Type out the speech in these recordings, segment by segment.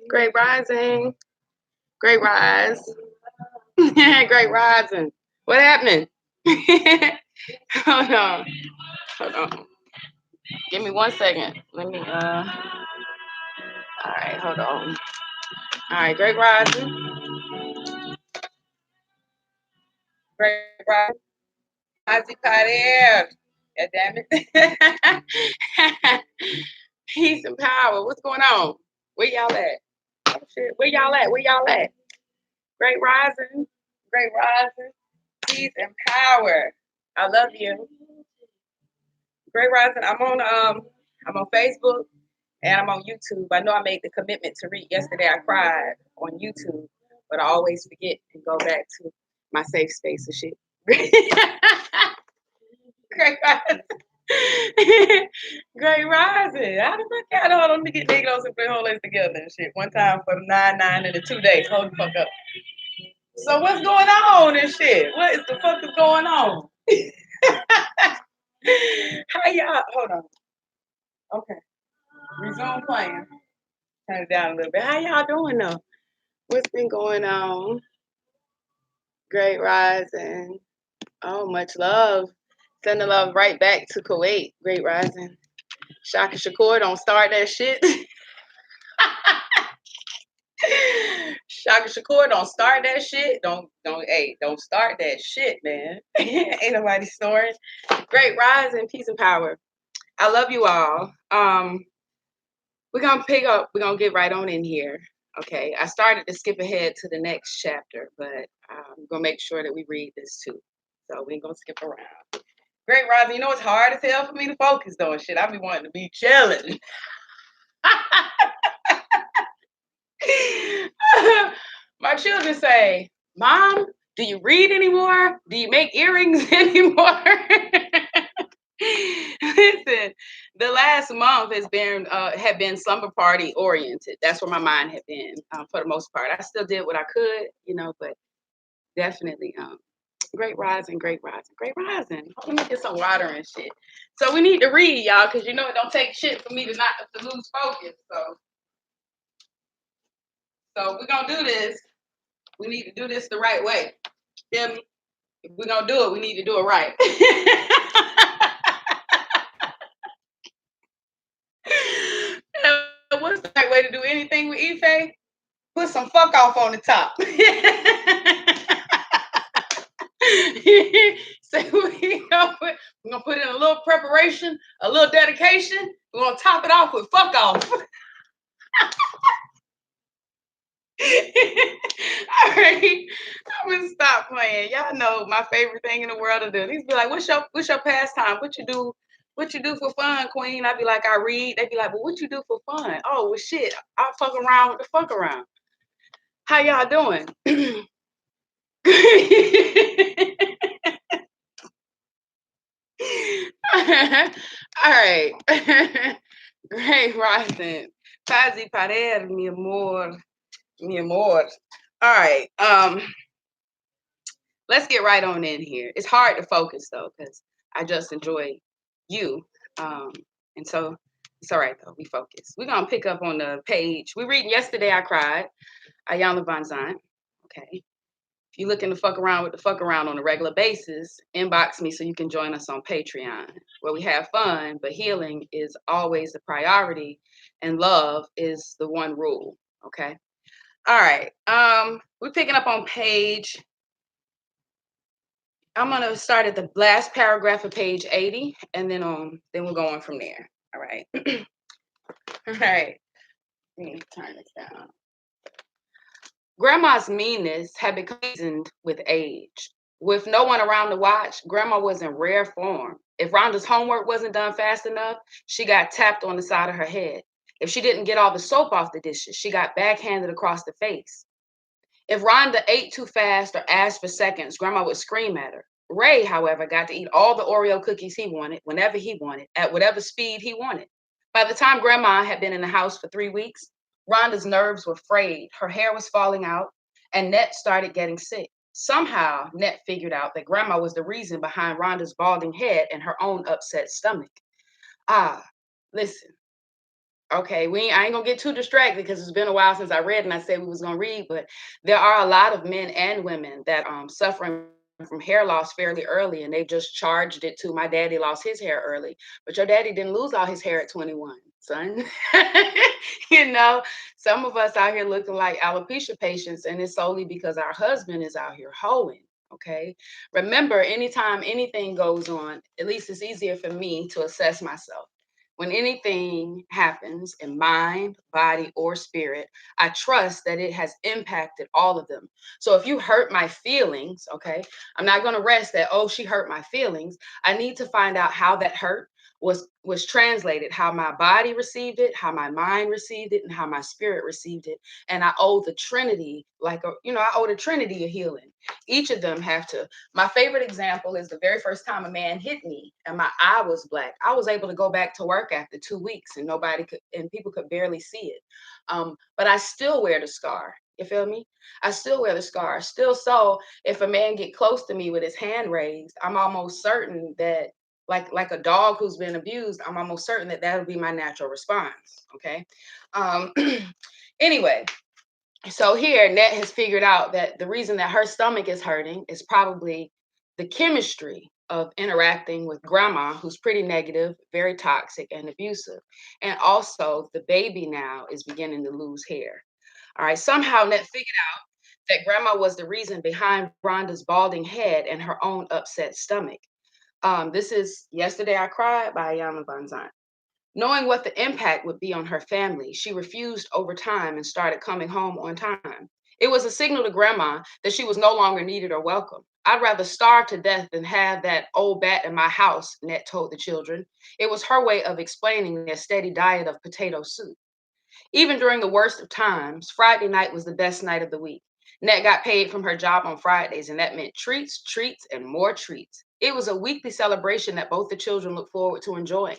Great rising. Great rise. Great rising. What happened? Hold on. Hold on. Give me 1 second. Let me all right, hold on. All right, great rising. Great rising. Ozzy Potter. God damn it. Peace and power. What's going on? Where y'all at? Oh shit. Where y'all at? Where y'all at? Great rising. Great rising. Peace and power. I love you. Great rising. I'm on Facebook and I'm on YouTube. I know I made the commitment to read yesterday. I cried on YouTube, but I always forget and go back to my safe space and shit. Great rising. Great rising. How the fuck y'all know? Let me get niggas and put whole list together and shit. One time for the 9 and the 2 days. Hold the fuck up. So what's going on and shit? What is the fuck is going on? How y'all? Hold on. Okay. Resume playing. Turn it down a little bit. How y'all doing though? What's been going on? Great rising. Oh, much love. Sending love right back to Kuwait. Great rising. Shaka Shakur, don't start that shit. Shaka Shakur, don't start that shit. Don't start that shit, man. Ain't nobody snoring. Great rising, peace and power. I love you all. We're gonna pick up, we're gonna get right on in here. Okay. I started to skip ahead to the next chapter, but I'm gonna make sure that we read this too. So we ain't gonna skip around. Great rising. You know it's hard as hell for me to focus though and shit. I be wanting to be chilling. My children say, Mom, do you read anymore? Do you make earrings anymore? Listen, the last month has been had been slumber party oriented. That's where my mind had been for the most part. I still did what I could, but definitely great rising, great rising, great rising. Let me get some water and shit. So we need to read, y'all, because it don't take shit for me to not to lose focus. So we're gonna do this. We need to do this the right way. Feel me? If we're gonna do it, we need to do it right. What's the right way to do anything with Ife? Put some fuck off on the top. So we're gonna put in a little preparation, a little dedication. We're gonna top it off with fuck off. All right, I'm gonna stop playing. Y'all know my favorite thing in the world to do. These be like, what's your pastime? What you do? What you do for fun, Queen? I'd be like, I read. They'd be like, well, what you do for fun? Oh, well, shit, I fuck around with the fuck around. How y'all doing? All right. Great rising. Fazi parer, mi amor. Mi amor. All right. Let's get right on in here. It's hard to focus though, because I just enjoy you. And so it's all right though. We focus. We're gonna pick up on the page. We reading Yesterday I Cried, Ayana Van Zandt. Okay. If you're looking to fuck around with the fuck around on a regular basis, inbox me so you can join us on Patreon, where we have fun, but healing is always the priority and love is the one rule. Okay. All right. We're picking up on page. I'm gonna start at the last paragraph of page 80, and then we're going from there. All right. All right. Let me turn this down. Grandma's meanness had become seasoned with age. With no one around to watch, Grandma was in rare form. If Rhonda's homework wasn't done fast enough, she got tapped on the side of her head. If she didn't get all the soap off the dishes, she got backhanded across the face. If Rhonda ate too fast or asked for seconds, Grandma would scream at her. Ray, however, got to eat all the Oreo cookies he wanted, whenever he wanted, at whatever speed he wanted. By the time Grandma had been in the house for 3 weeks, Rhonda's nerves were frayed, her hair was falling out, and Net started getting sick. Somehow, Net figured out that Grandma was the reason behind Rhonda's balding head and her own upset stomach. Ah, listen, Okay, I ain't gonna get too distracted because it's been a while since I read and I said we was gonna read, but there are a lot of men and women that suffering from hair loss fairly early, and they've just charged it to my daddy lost his hair early, but your daddy didn't lose all his hair at 21, son. you know, some of us out here looking like alopecia patients, and it's solely because our husband is out here hoeing. Okay. Remember, anytime anything goes on, at least it's easier for me to assess myself. When anything happens in mind, body, or spirit, I trust that it has impacted all of them. So if you hurt my feelings, okay, I'm not going to rest that, oh, she hurt my feelings. I need to find out how that hurt was translated, how my body received it, how my mind received it, and how my spirit received it. And I owe the Trinity, I owe the Trinity a healing. Each of them have to. My favorite example is the very first time a man hit me and my eye was black. I was able to go back to work after 2 weeks and people could barely see it. But I still wear the scar. You feel me? I still wear the scar. Still, so if a man get close to me with his hand raised, I'm almost certain that like a dog who's been abused, I'm almost certain that that'll be my natural response. Okay. Um, anyway, so here, Net has figured out that the reason that her stomach is hurting is probably the chemistry of interacting with grandma, who's pretty negative, very toxic, and abusive. And also, the baby now is beginning to lose hair. All right, somehow Net figured out that grandma was the reason behind Rhonda's balding head and her own upset stomach. This is Yesterday I Cried by Ayana Banzan. Knowing what the impact would be on her family, she refused over time and started coming home on time. It was a signal to grandma that she was no longer needed or welcome. I'd rather starve to death than have that old bat in my house, Net told the children. It was her way of explaining their steady diet of potato soup. Even during the worst of times, Friday night was the best night of the week. Net got paid from her job on Fridays, and that meant treats, treats, and more treats. It was a weekly celebration that both the children looked forward to enjoying.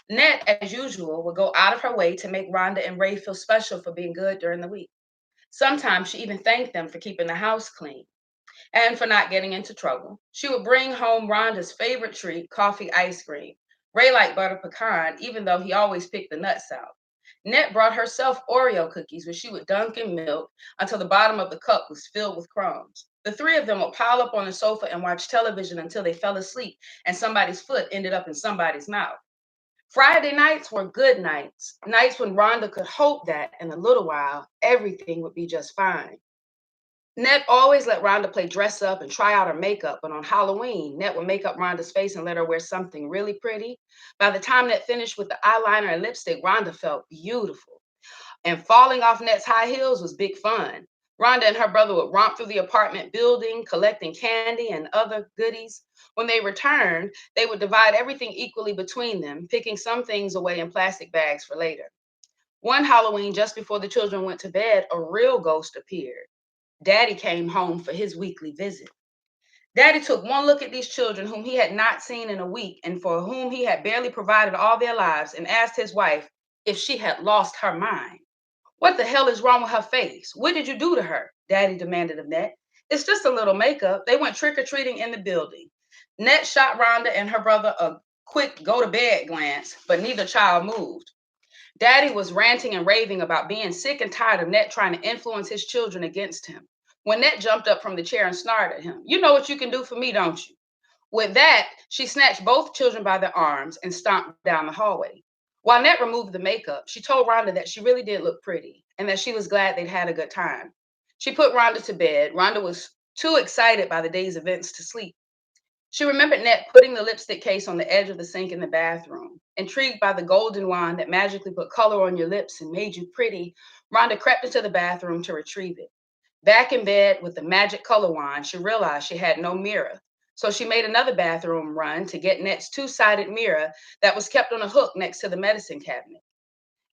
Net, as usual, would go out of her way to make Rhonda and Ray feel special for being good during the week. Sometimes she even thanked them for keeping the house clean and for not getting into trouble. She would bring home Rhonda's favorite treat, coffee ice cream. Ray liked butter pecan, even though he always picked the nuts out. Net brought herself Oreo cookies, which she would dunk in milk until the bottom of the cup was filled with crumbs. The three of them would pile up on the sofa and watch television until they fell asleep and somebody's foot ended up in somebody's mouth. Friday nights were good nights, nights when Rhonda could hope that in a little while everything would be just fine. Net always let Rhonda play dress up and try out her makeup, but on Halloween, Net would make up Rhonda's face and let her wear something really pretty. By the time Net finished with the eyeliner and lipstick, Rhonda felt beautiful. And falling off Net's high heels was big fun. Rhonda and her brother would romp through the apartment building, collecting candy and other goodies. When they returned, they would divide everything equally between them, picking some things away in plastic bags for later. One Halloween, just before the children went to bed, a real ghost appeared. Daddy came home for his weekly visit. Daddy took one look at these children whom he had not seen in a week and for whom he had barely provided all their lives and asked his wife if she had lost her mind. What the hell is wrong with her face? What did you do to her? Daddy demanded of Net. It's just a little makeup. They went trick or treating in the building. Net shot Rhonda and her brother a quick go to bed glance, but neither child moved. Daddy was ranting and raving about being sick and tired of Net trying to influence his children against him. When Net jumped up from the chair and snarled at him, "You know what you can do for me, don't you?" With that, she snatched both children by their arms and stomped down the hallway. While Net removed the makeup, she told Rhonda that she really did look pretty and that she was glad they'd had a good time. She put Rhonda to bed. Rhonda was too excited by the day's events to sleep. She remembered Net putting the lipstick case on the edge of the sink in the bathroom. Intrigued by the golden wand that magically put color on your lips and made you pretty, Rhonda crept into the bathroom to retrieve it. Back in bed with the magic color wand, she realized she had no mirror. So she made another bathroom run to get Net's two-sided mirror that was kept on a hook next to the medicine cabinet.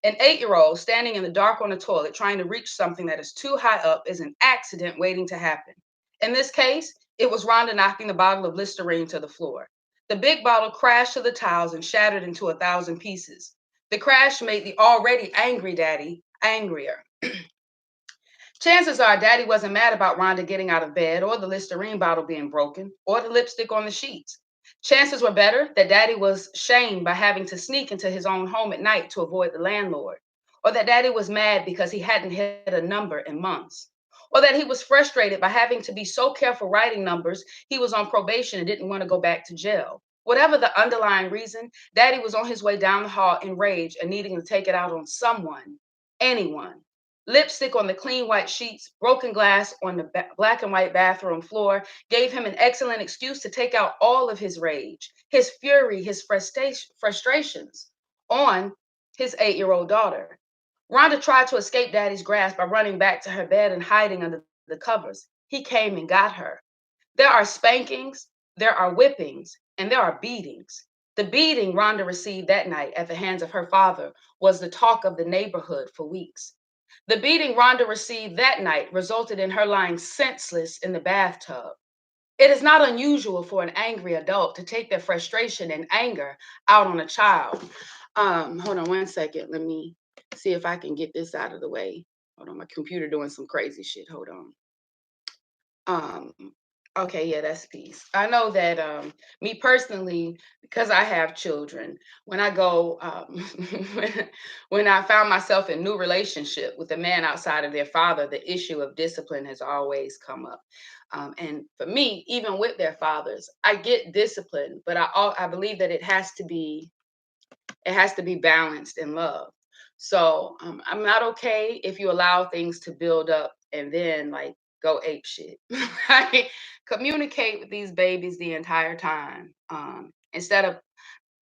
An 8-year-old standing in the dark on the toilet trying to reach something that is too high up is an accident waiting to happen. In this case, it was Rhonda knocking the bottle of Listerine to the floor. The big bottle crashed to the tiles and shattered into 1,000 pieces. The crash made the already angry daddy angrier. Chances are Daddy wasn't mad about Rhonda getting out of bed or the Listerine bottle being broken or the lipstick on the sheets. Chances were better that daddy was shamed by having to sneak into his own home at night to avoid the landlord, or that daddy was mad because he hadn't hit a number in months, or that he was frustrated by having to be so careful writing numbers he was on probation and didn't want to go back to jail. Whatever the underlying reason, daddy was on his way down the hall in rage and needing to take it out on someone, anyone. Lipstick on the clean white sheets, broken glass on the black and white bathroom floor, gave him an excellent excuse to take out all of his rage, his fury, his frustrations on his 8-year-old daughter. Rhonda tried to escape daddy's grasp by running back to her bed and hiding under the covers. He came and got her. There are spankings, there are whippings, and there are beatings. The beating Rhonda received that night at the hands of her father was the talk of the neighborhood for weeks. The beating Rhonda received that night resulted in her lying senseless in the bathtub. It is not unusual for an angry adult to take their frustration and anger out on a child. Hold on 1 second. Let me see if I can get this out of the way. Hold on, my computer doing some crazy shit. Hold on. Um, okay, yeah, that's peace. I know that me personally, because I have children, when I go, when I found myself in new relationship with a man outside of their father, the issue of discipline has always come up. And for me, even with their fathers, I get discipline, but I believe that it has to be balanced in love. So I'm not okay if you allow things to build up and then like go ape shit. Like, communicate with these babies the entire time. Instead of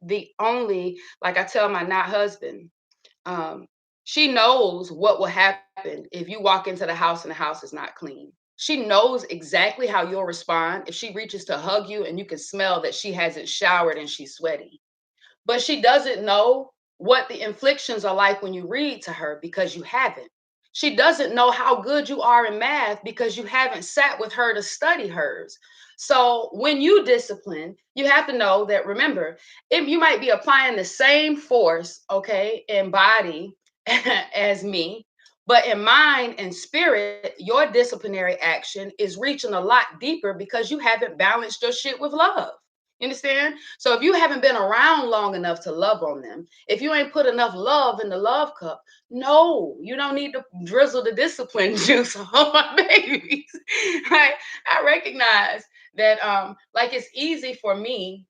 the only, like I tell my not husband, um, she knows what will happen if you walk into the house and the house is not clean. She knows exactly how you'll respond if she reaches to hug you and you can smell that she hasn't showered and she's sweaty, but she doesn't know what the inflictions are like when you read to her because you haven't. She doesn't know how good you are in math because you haven't sat with her to study hers. So when you discipline, you have to know that, remember, if you might be applying the same force, okay, in body as me, but in mind and spirit, your disciplinary action is reaching a lot deeper because you haven't balanced your shit with love. You understand? So if you haven't been around long enough to love on them, if you ain't put enough love in the love cup, no, you don't need to drizzle the discipline juice on my babies. Right? I recognize that like it's easy for me,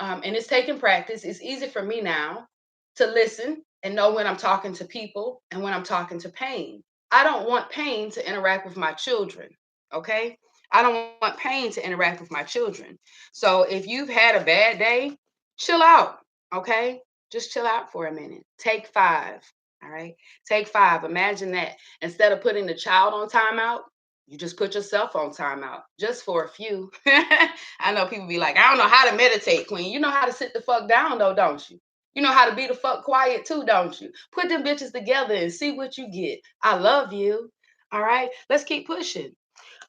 and it's taking practice. It's easy for me now to listen and know when I'm talking to people and when I'm talking to pain. I don't want pain to interact with my children. Okay. I don't want pain to interact with my children. So if you've had a bad day, chill out. Okay. Just chill out for a minute. Take 5. All right. Take 5. Imagine that. Instead of putting the child on timeout, you just put yourself on timeout just for a few. I know people be like, I don't know how to meditate, queen. You know how to sit the fuck down, though, don't you? You know how to be the fuck quiet, too, don't you? Put them bitches together and see what you get. I love you. All right, let's keep pushing.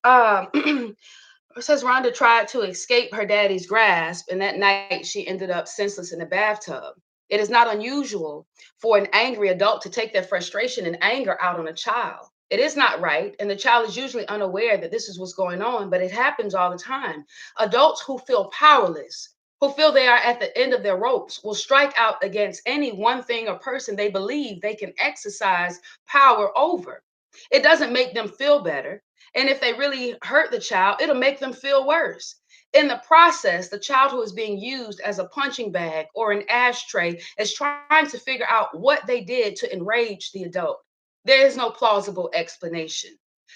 Um, it says Rhonda tried to escape her daddy's grasp, and that night she ended up senseless in the bathtub. It is not unusual for an angry adult to take their frustration and anger out on a child. It is not right, and the child is usually unaware that this is what's going on, but it happens all the time. Adults who feel powerless, who feel they are at the end of their ropes, will strike out against any one thing or person they believe they can exercise power over. It doesn't make them feel better. And if they really hurt the child, it'll make them feel worse. In the process, the child who is being used as a punching bag or an ashtray is trying to figure out what they did to enrage the adult. There is no plausible explanation.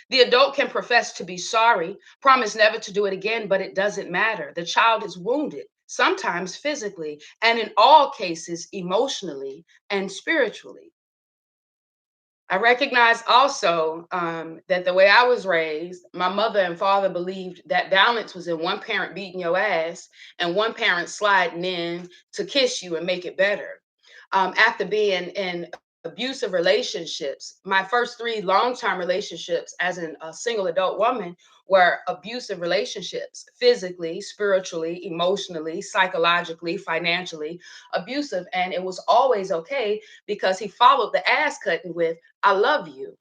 The adult can profess to be sorry, promise never to do it again, but it doesn't matter. The child is wounded, sometimes physically, and in all cases, emotionally and spiritually. I recognize also that the way I was raised, my mother and father believed that balance was in one parent beating your ass and one parent sliding in to kiss you and make it better. After being in abusive relationships, my first 3 long-term relationships as a single adult woman were abusive relationships, physically, spiritually, emotionally, psychologically, financially abusive. And it was always okay because he followed the ass cutting with, I love you.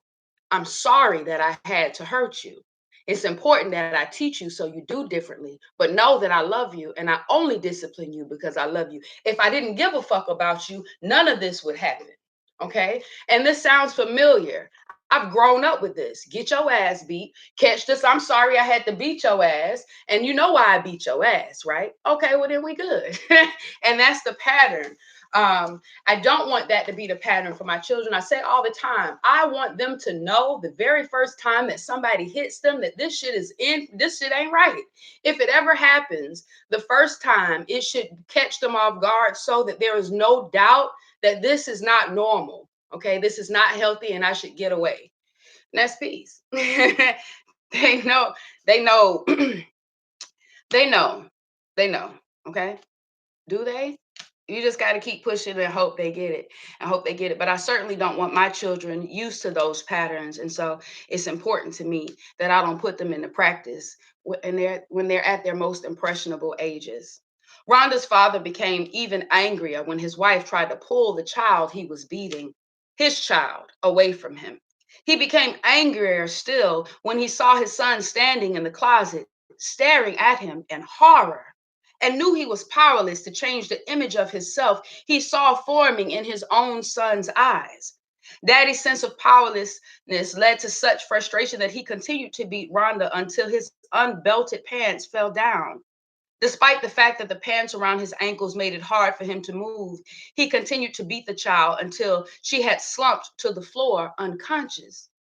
I'm sorry that I had to hurt you. It's important that I teach you so you do differently, but know that I love you and I only discipline you because I love you. If I didn't give a fuck about you, none of this would happen. Okay? And this sounds familiar. I've grown up with this. Get your ass beat. Catch this. I'm sorry I had to beat your ass. And you know why I beat your ass, right? Okay, well, then we good. And that's the pattern. I don't want that to be the pattern for my children. I say all the time, I want them to know the very first time that somebody hits them that this shit ain't right. If it ever happens, the first time it should catch them off guard so that there is no doubt that this is not normal. Okay, this is not healthy and I should get away. And that's peace. They know, they know, they know, they know. Okay, do they? You just got to keep pushing and hope they get it. I hope they get it. But I certainly don't want my children used to those patterns. And so it's important to me that I don't put them into practice when they're at their most impressionable ages. Rhonda's father became even angrier when his wife tried to pull the child he was beating, his child, away from him. He became angrier still when he saw his son standing in the closet, staring at him in horror and knew he was powerless to change the image of himself he saw forming in his own son's eyes. Daddy's sense of powerlessness led to such frustration that he continued to beat Rhonda until his unbelted pants fell down. Despite the fact that the pants around his ankles made it hard for him to move, he continued to beat the child until she had slumped to the floor unconscious.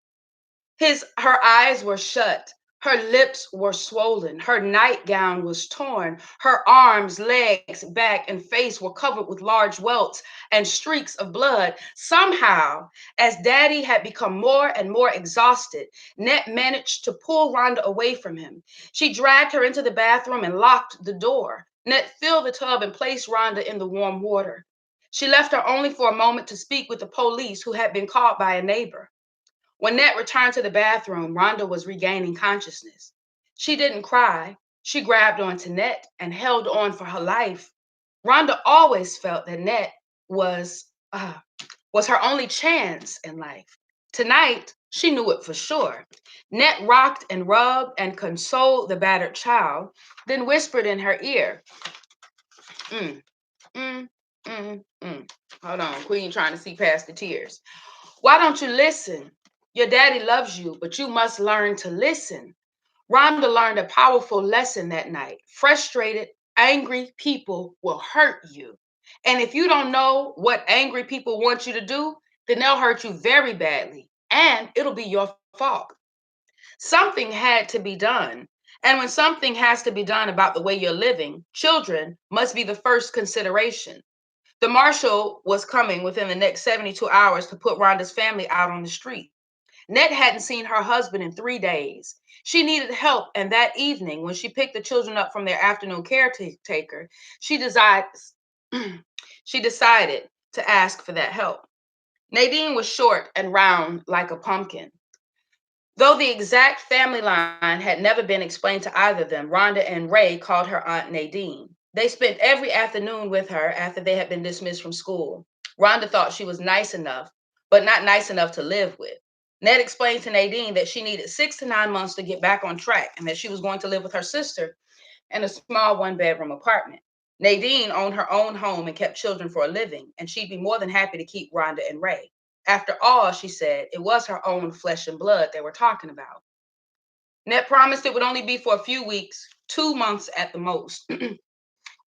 Her eyes were shut. Her lips were swollen. Her nightgown was torn. Her arms, legs, back, and face were covered with large welts and streaks of blood. Somehow, as Daddy had become more and more exhausted, Net managed to pull Rhonda away from him. She dragged her into the bathroom and locked the door. Net filled the tub and placed Rhonda in the warm water. She left her only for a moment to speak with the police who had been called by a neighbor. When Nat returned to the bathroom, Rhonda was regaining consciousness. She didn't cry. She grabbed onto Net and held on for her life. Rhonda always felt that Net was her only chance in life. Tonight, she knew it for sure. Net rocked and rubbed and consoled the battered child, then whispered in her ear, mm, mm, mm. Hold on, Queen trying to see past the tears. Why don't you listen? Your daddy loves you, but you must learn to listen. Rhonda learned a powerful lesson that night. Frustrated, angry people will hurt you. And if you don't know what angry people want you to do, then they'll hurt you very badly. And it'll be your fault. Something had to be done. And when something has to be done about the way you're living, children must be the first consideration. The marshal was coming within the next 72 hours to put Rhonda's family out on the street. Net hadn't seen her husband in 3 days. She needed help, and that evening, when she picked the children up from their afternoon caretaker, she decided, she decided to ask for that help. Nadine was short and round like a pumpkin. Though the exact family line had never been explained to either of them, Rhonda and Ray called her Aunt Nadine. They spent every afternoon with her after they had been dismissed from school. Rhonda thought she was nice enough, but not nice enough to live with. Ned explained to Nadine that she needed 6 to 9 months to get back on track and that she was going to live with her sister in a small one-bedroom apartment. Nadine owned her own home and kept children for a living, and she'd be more than happy to keep Rhonda and Ray. After all, she said, it was her own flesh and blood they were talking about. Ned promised it would only be for a few weeks, 2 months at the most.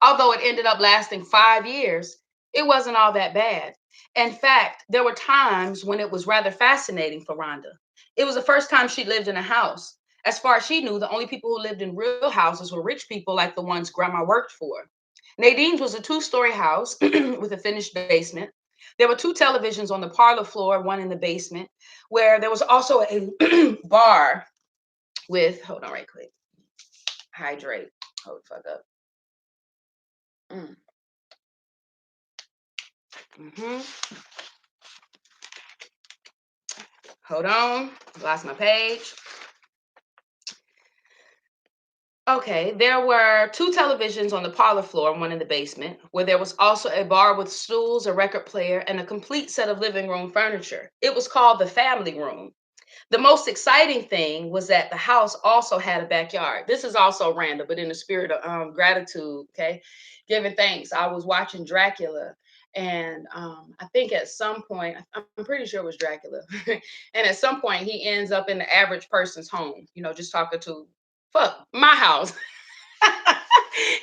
Although it ended up lasting 5 years, it wasn't all that bad. In fact, there were times when it was rather fascinating for Rhonda. It was the first time she lived in a house. As far as she knew, the only people who lived in real houses were rich people like the ones Grandma worked for. Nadine's was a two-story house with a finished basement. There were two televisions on the parlor floor, one in the basement, where there was also a bar with, hold on right quick, hydrate, hold the fuck up. Mm. Mm-hmm. Hold on, lost my page. Okay, there were two televisions on the parlor floor and one in the basement, where there was also a bar with stools, a record player, and a complete set of living room furniture. It was called the family room. The most exciting thing was that the house also had a backyard. This is also random, but in the spirit of gratitude, okay, giving thanks. I was watching Dracula, and I think at some point, I'm pretty sure it was Dracula, and at some point he ends up in the average person's home, just talking to, fuck, my house.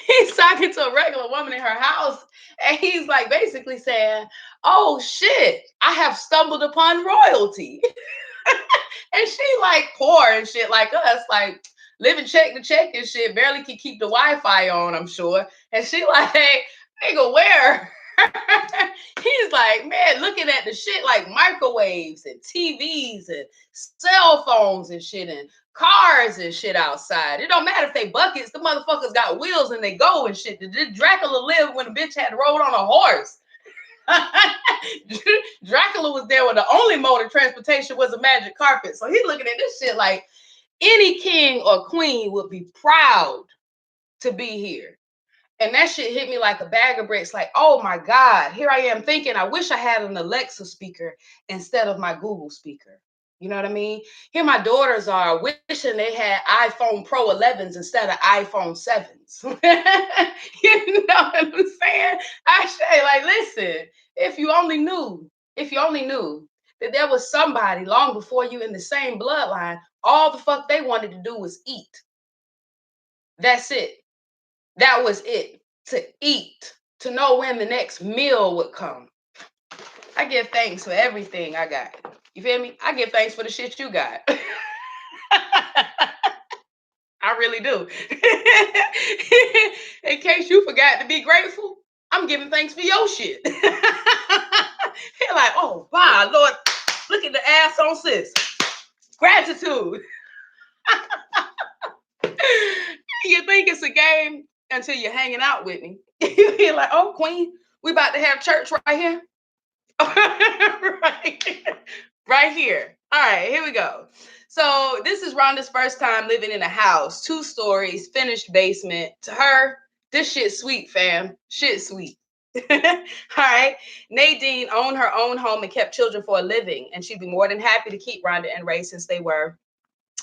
He's talking to a regular woman in her house, and he's like basically saying, "Oh shit, I have stumbled upon royalty." And she like poor and shit like us, like living check to check and shit, barely can keep the Wi-Fi on, I'm sure. And she like, nigga, where? He's like, man, looking at the shit like microwaves and TVs and cell phones and shit and cars and shit outside. It don't matter if they buckets, the motherfuckers got wheels and they go and shit. Did Dracula live when the bitch had to rode on a horse? Dracula was there when the only mode of transportation was a magic carpet. So he's looking at this shit like any king or queen would be proud to be here. And that shit hit me like a bag of bricks. Like, oh my God, here I am thinking, I wish I had an Alexa speaker instead of my Google speaker. You know what I mean? Here my daughters are wishing they had iPhone Pro 11s instead of iPhone 7s. You know what I'm saying? I say, like, listen, if you only knew that there was somebody long before you in the same bloodline, all the fuck they wanted to do was eat. That's it. That was it. To eat, to know when the next meal would come. I give thanks for everything I got. You feel me? I give thanks for the shit you got. I really do. In case you forgot to be grateful, I'm giving thanks for your shit. You're like, oh, wow, Lord, look at the ass on sis. Gratitude. You think it's a game until you're hanging out with me. You're like, oh, Queen, we about to have church right here. right, right here. All right, here we go. So this is Rhonda's first time living in a house, 2 stories, finished basement. To her, this shit sweet, fam. Shit sweet. All right. Nadine owned her own home and kept children for a living, and she'd be more than happy to keep Rhonda and Ray since they were,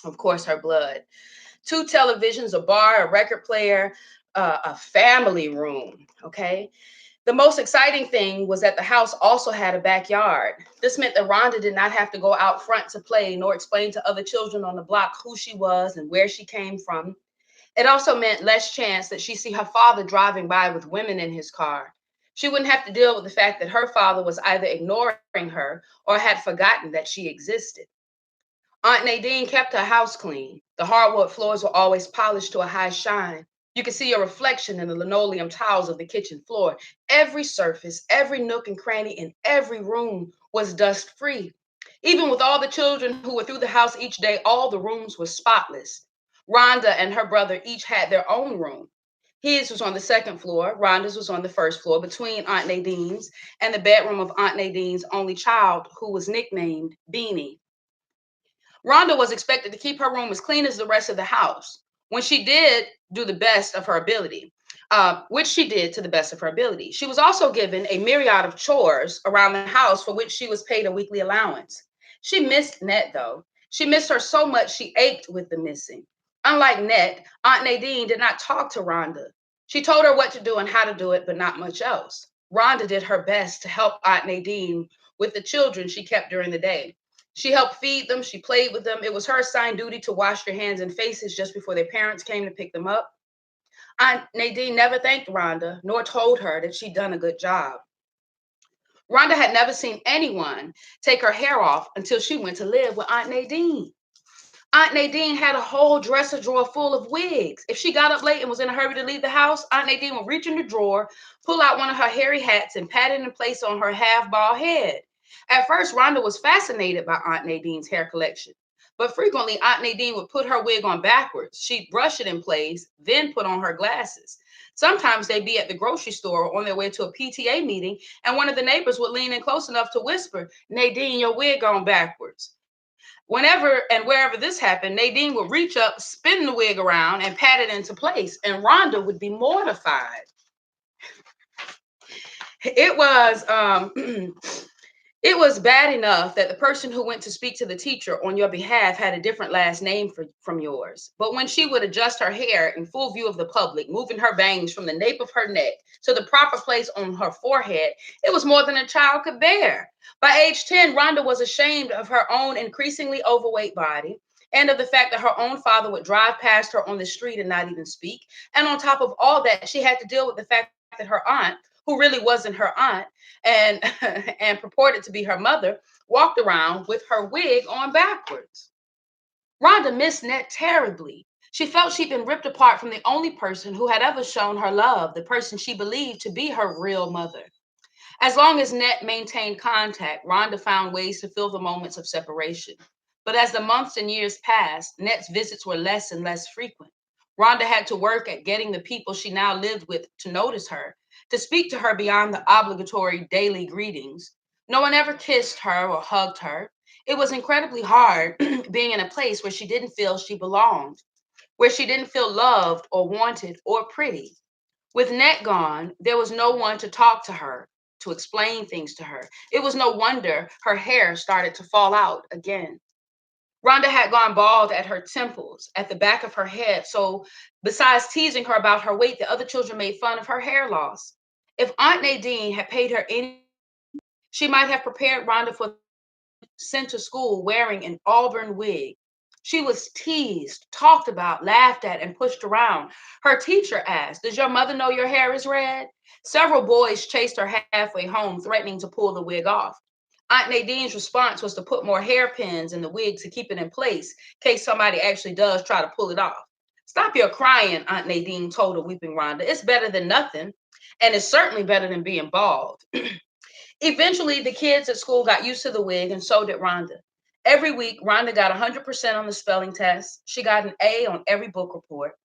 of course, her blood. 2 televisions, a bar, a record player, a family room. Okay. The most exciting thing was that the house also had a backyard. This meant that Rhonda did not have to go out front to play nor explain to other children on the block who she was and where she came from. It also meant less chance that she see her father driving by with women in his car. She wouldn't have to deal with the fact that her father was either ignoring her or had forgotten that she existed. Aunt Nadine kept her house clean. The hardwood floors were always polished to a high shine. You could see a reflection in the linoleum tiles of the kitchen floor. Every surface, every nook and cranny in every room was dust free. Even with all the children who were through the house each day, all the rooms were spotless. Rhonda and her brother each had their own room. His was on the second floor, Rhonda's was on the first floor, between Aunt Nadine's and the bedroom of Aunt Nadine's only child, who was nicknamed Beanie. Rhonda was expected to keep her room as clean as the rest of the house. When she did do the best of her ability, which she did to the best of her ability, she was also given a myriad of chores around the house for which she was paid a weekly allowance. She missed Net, though. She missed her so much she ached with the missing. Unlike Net, Aunt Nadine did not talk to Rhonda. She told her what to do and how to do it, but not much else. Rhonda did her best to help Aunt Nadine with the children she kept during the day. She helped feed them. She played with them. It was her assigned duty to wash their hands and faces just before their parents came to pick them up. Aunt Nadine never thanked Rhonda, nor told her that she'd done a good job. Rhonda had never seen anyone take her hair off until she went to live with Aunt Nadine. Aunt Nadine had a whole dresser drawer full of wigs. If she got up late and was in a hurry to leave the house, Aunt Nadine would reach in the drawer, pull out one of her hairy hats, and pat it in place on her half-bald head. At first, Rhonda was fascinated by Aunt Nadine's hair collection, but frequently Aunt Nadine would put her wig on backwards. She'd brush it in place, then put on her glasses. Sometimes they'd be at the grocery store or on their way to a PTA meeting, and one of the neighbors would lean in close enough to whisper, "Nadine, your wig on backwards." Whenever and wherever this happened, Nadine would reach up, spin the wig around, and pat it into place, and Rhonda would be mortified. It was It was bad enough that the person who went to speak to the teacher on your behalf had a different last name from yours. But when she would adjust her hair in full view of the public, moving her bangs from the nape of her neck to the proper place on her forehead, it was more than a child could bear. By age 10, Rhonda was ashamed of her own increasingly overweight body and of the fact that her own father would drive past her on the street and not even speak. And on top of all that, she had to deal with the fact that her aunt, who really wasn't her aunt, and and purported to be her mother, walked around with her wig on backwards. Rhonda missed Ned terribly. She felt she'd been ripped apart from the only person who had ever shown her love, the person she believed to be her real mother. As long as Net maintained contact, Rhonda found ways to fill the moments of separation. But as the months and years passed, Net's visits were less and less frequent. Rhonda had to work at getting the people she now lived with to notice her, to speak to her beyond the obligatory daily greetings. No one ever kissed her or hugged her. It was incredibly hard being in a place where she didn't feel she belonged, where she didn't feel loved or wanted or pretty. With Net gone, there was no one to talk to her, to explain things to her. It was no wonder her hair started to fall out again. Rhonda had gone bald at her temples, at the back of her head. So, besides teasing her about her weight, the other children made fun of her hair loss. If Aunt Nadine had paid her any, she might have prepared Rhonda for sent to school wearing an auburn wig. She was teased, talked about, laughed at, and pushed around. Her teacher asked, "Does your mother know your hair is red?" Several boys chased her halfway home, threatening to pull the wig off. Aunt Nadine's response was to put more hairpins in the wig to keep it in place in case somebody actually does try to pull it off. "Stop your crying," Aunt Nadine told a weeping Rhonda. "It's better than nothing, and it's certainly better than being bald." Eventually, the kids at school got used to the wig, and so did Rhonda. Every week, Rhonda got 100% on the spelling test. She got an A on every book report.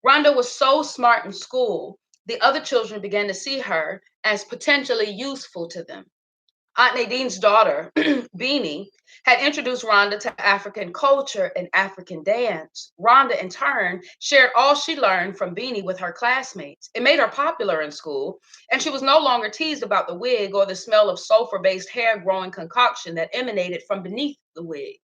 Rhonda was so smart in school, the other children began to see her as potentially useful to them. Aunt Nadine's daughter, Beanie, had introduced Rhonda to African culture and African dance. Rhonda, in turn, shared all she learned from Beanie with her classmates. It made her popular in school, and she was no longer teased about the wig or the smell of sulfur based hair growing concoction that emanated from beneath the wig.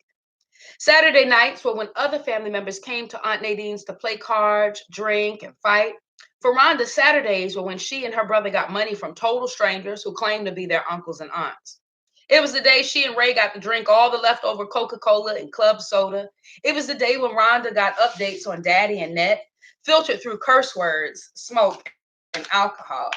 Saturday nights were when other family members came to Aunt Nadine's to play cards, drink, and fight. For Rhonda, Saturdays were when she and her brother got money from total strangers who claimed to be their uncles and aunts. It was the day she and Ray got to drink all the leftover Coca Cola and club soda. It was the day when Rhonda got updates on Daddy and Net, filtered through curse words, smoke, and alcohol.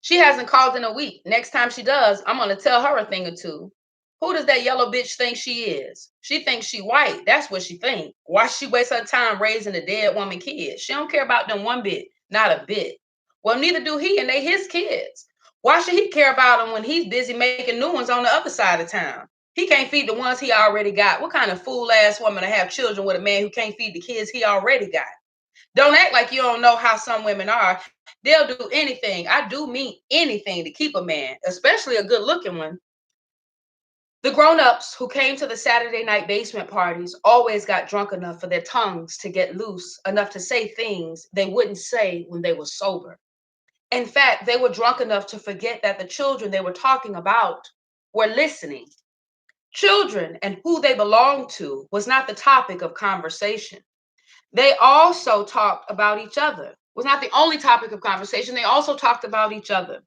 She hasn't called in a week. Next time she does, I'm gonna tell her a thing or two. Who does that yellow bitch think she is? She thinks she white. That's what she think. Why she waste her time raising a dead woman kid? She don't care about them one bit, not a bit. Well, neither do he, and they his kids. Why should he care about them when he's busy making new ones on the other side of town? He can't feed the ones he already got. What kind of fool ass woman to have children with a man who can't feed the kids he already got? Don't act like you don't know how some women are. They'll do anything. I do mean anything to keep a man, especially a good looking one. The grown ups who came to the Saturday night basement parties always got drunk enough for their tongues to get loose, enough to say things they wouldn't say when they were sober. In fact, they were drunk enough to forget that the children they were talking about were listening. Children and who they belonged to was not the topic of conversation. They also talked about each other. It was not the only topic of conversation. They also talked about each other.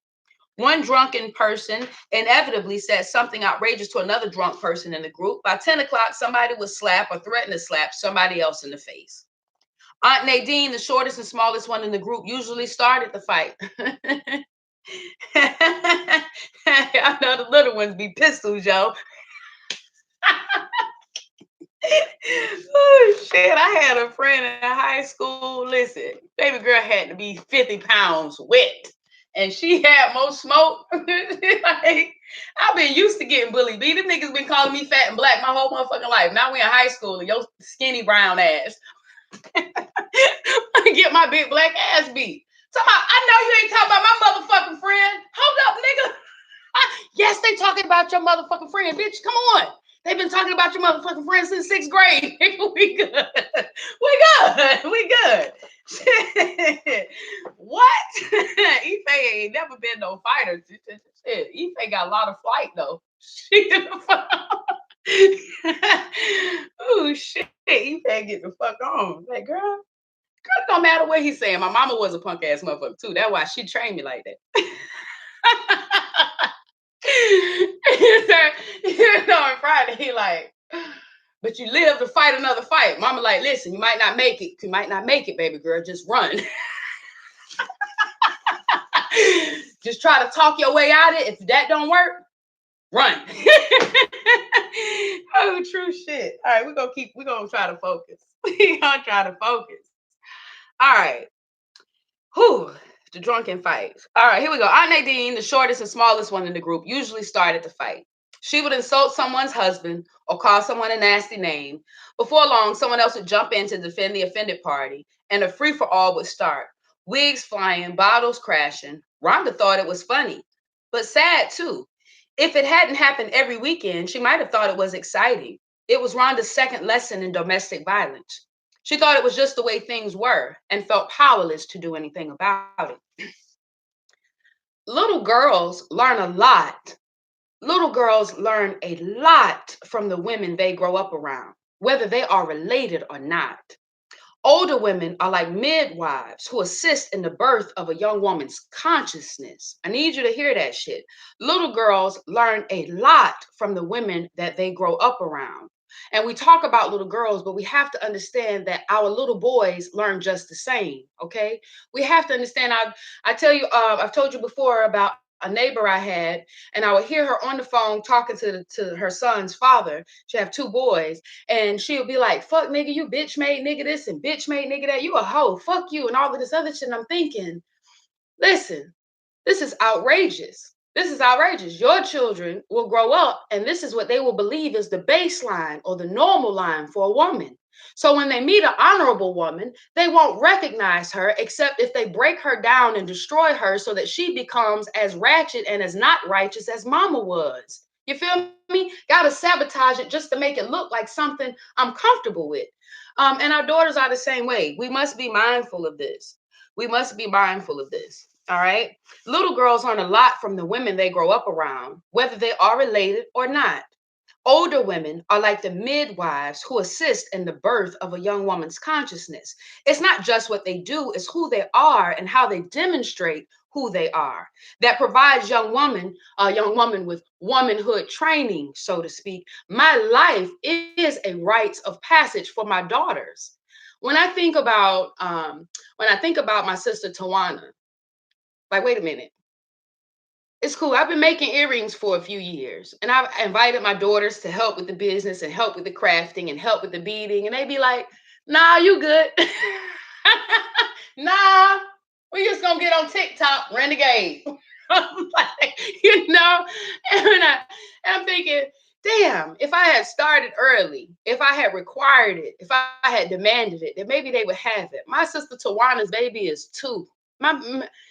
One drunken person inevitably said something outrageous to another drunk person in the group. By 10 o'clock, somebody would slap or threaten to slap somebody else in the face. Aunt Nadine, the shortest and smallest one in the group, usually started the fight. I know the little ones be pistols, yo. Oh shit! I had a friend in high school. Listen, baby girl had to be 50 pounds wet, and she had more smoke. Like, I've been used to getting bullied. These niggas been calling me fat and black my whole motherfucking life. Now we in high school, and your skinny brown ass get my big black ass beat. I know you ain't talking about my motherfucking friend. Hold up, nigga. Yes, they talking about your motherfucking friend, bitch. Come on. They've been talking about your motherfucking friend since 6th grade. We good. We good. We good. Shit. What? Ife ain't never been no fighter. Shit. Ife got a lot of flight though. She get the fuck on. Oh shit. Ife get the fuck on. Like, girl, it don't matter what he's saying. My mama was a punk ass motherfucker too. That's why she trained me like that. On Friday, he like, but you live to fight another fight. Mama like, listen, you might not make it. You might not make it, baby girl. Just run. Just try to talk your way out of it. If that don't work, run. Oh, true shit. All right, we're gonna try to focus. We're gonna try to focus. All right. Whew, the drunken fights. All right, here we go. Aunt Nadine, the shortest and smallest one in the group, usually started the fight. She would insult someone's husband or call someone a nasty name. Before long, someone else would jump in to defend the offended party, and a free for all would start. Wigs flying, bottles crashing. Rhonda thought it was funny, but sad too. If it hadn't happened every weekend, she might have thought it was exciting. It was Rhonda's second lesson in domestic violence. She thought it was just the way things were and felt powerless to do anything about it. Little girls learn a lot. Little girls learn a lot from the women they grow up around, whether they are related or not. Older women are like midwives who assist in the birth of a young woman's consciousness. I need you to hear that shit. Little girls learn a lot from the women that they grow up around. And we talk about little girls, but we have to understand that our little boys learn just the same. Okay, we have to understand. I tell you, I've told you before about a neighbor I had, and I would hear her on the phone talking to her son's father. She have two boys, and she'll be like, fuck nigga, you bitch made nigga this and bitch made nigga that. You a hoe, fuck you, and all of this other shit. And I'm thinking, listen, this is outrageous. This is outrageous. Your children will grow up and this is what they will believe is the baseline or the normal line for a woman. So when they meet an honorable woman, they won't recognize her except if they break her down and destroy her so that she becomes as ratchet and as not righteous as mama was. You feel me? Gotta sabotage it just to make it look like something I'm comfortable with. And our daughters are the same way. We must be mindful of this. We must be mindful of this. All right. Little girls learn a lot from the women they grow up around, whether they are related or not. Older women are like the midwives who assist in the birth of a young woman's consciousness. It's not just what they do, it's who they are and how they demonstrate who they are. That provides a young woman with womanhood training, so to speak. My life is a rite of passage for my daughters. When I think about my sister Tawana, like, wait a minute. It's cool. I've been making earrings for a few years, and I've invited my daughters to help with the business and help with the crafting and help with the beading. And they be like, nah, you good. Nah, we just gonna get on TikTok, renegade. I'm like, and I'm thinking, damn, if I had started early, if I had required it, if I had demanded it, then maybe they would have it. My sister Tawana's baby is 2.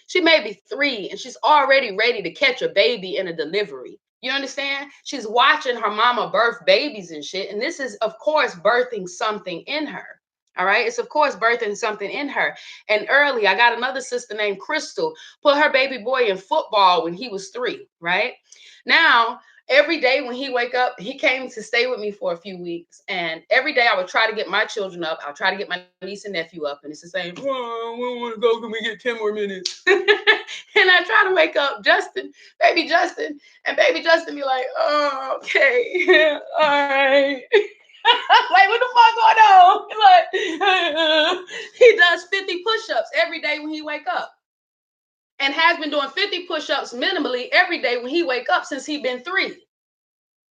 She may be 3 and she's already ready to catch a baby in a delivery. You understand? She's watching her mama birth babies and shit. And this is, of course, birthing something in her. All right. It's, of course, birthing something in her. And early, I got another sister named Crystal, put her baby boy in football when he was 3. Right now, every day when he wake up, he came to stay with me for a few weeks. And every day I would try to get my children up. I'll try to get my niece and nephew up. And it's the same, oh, we want to go. Can we get 10 more minutes? And I try to wake up Justin, baby Justin. And baby Justin be like, oh, okay. All right. Like, what the fuck going on? Like, he does 50 push-ups every day when he wake up. And has been doing 50 push-ups minimally every day when he wake up since he been 3.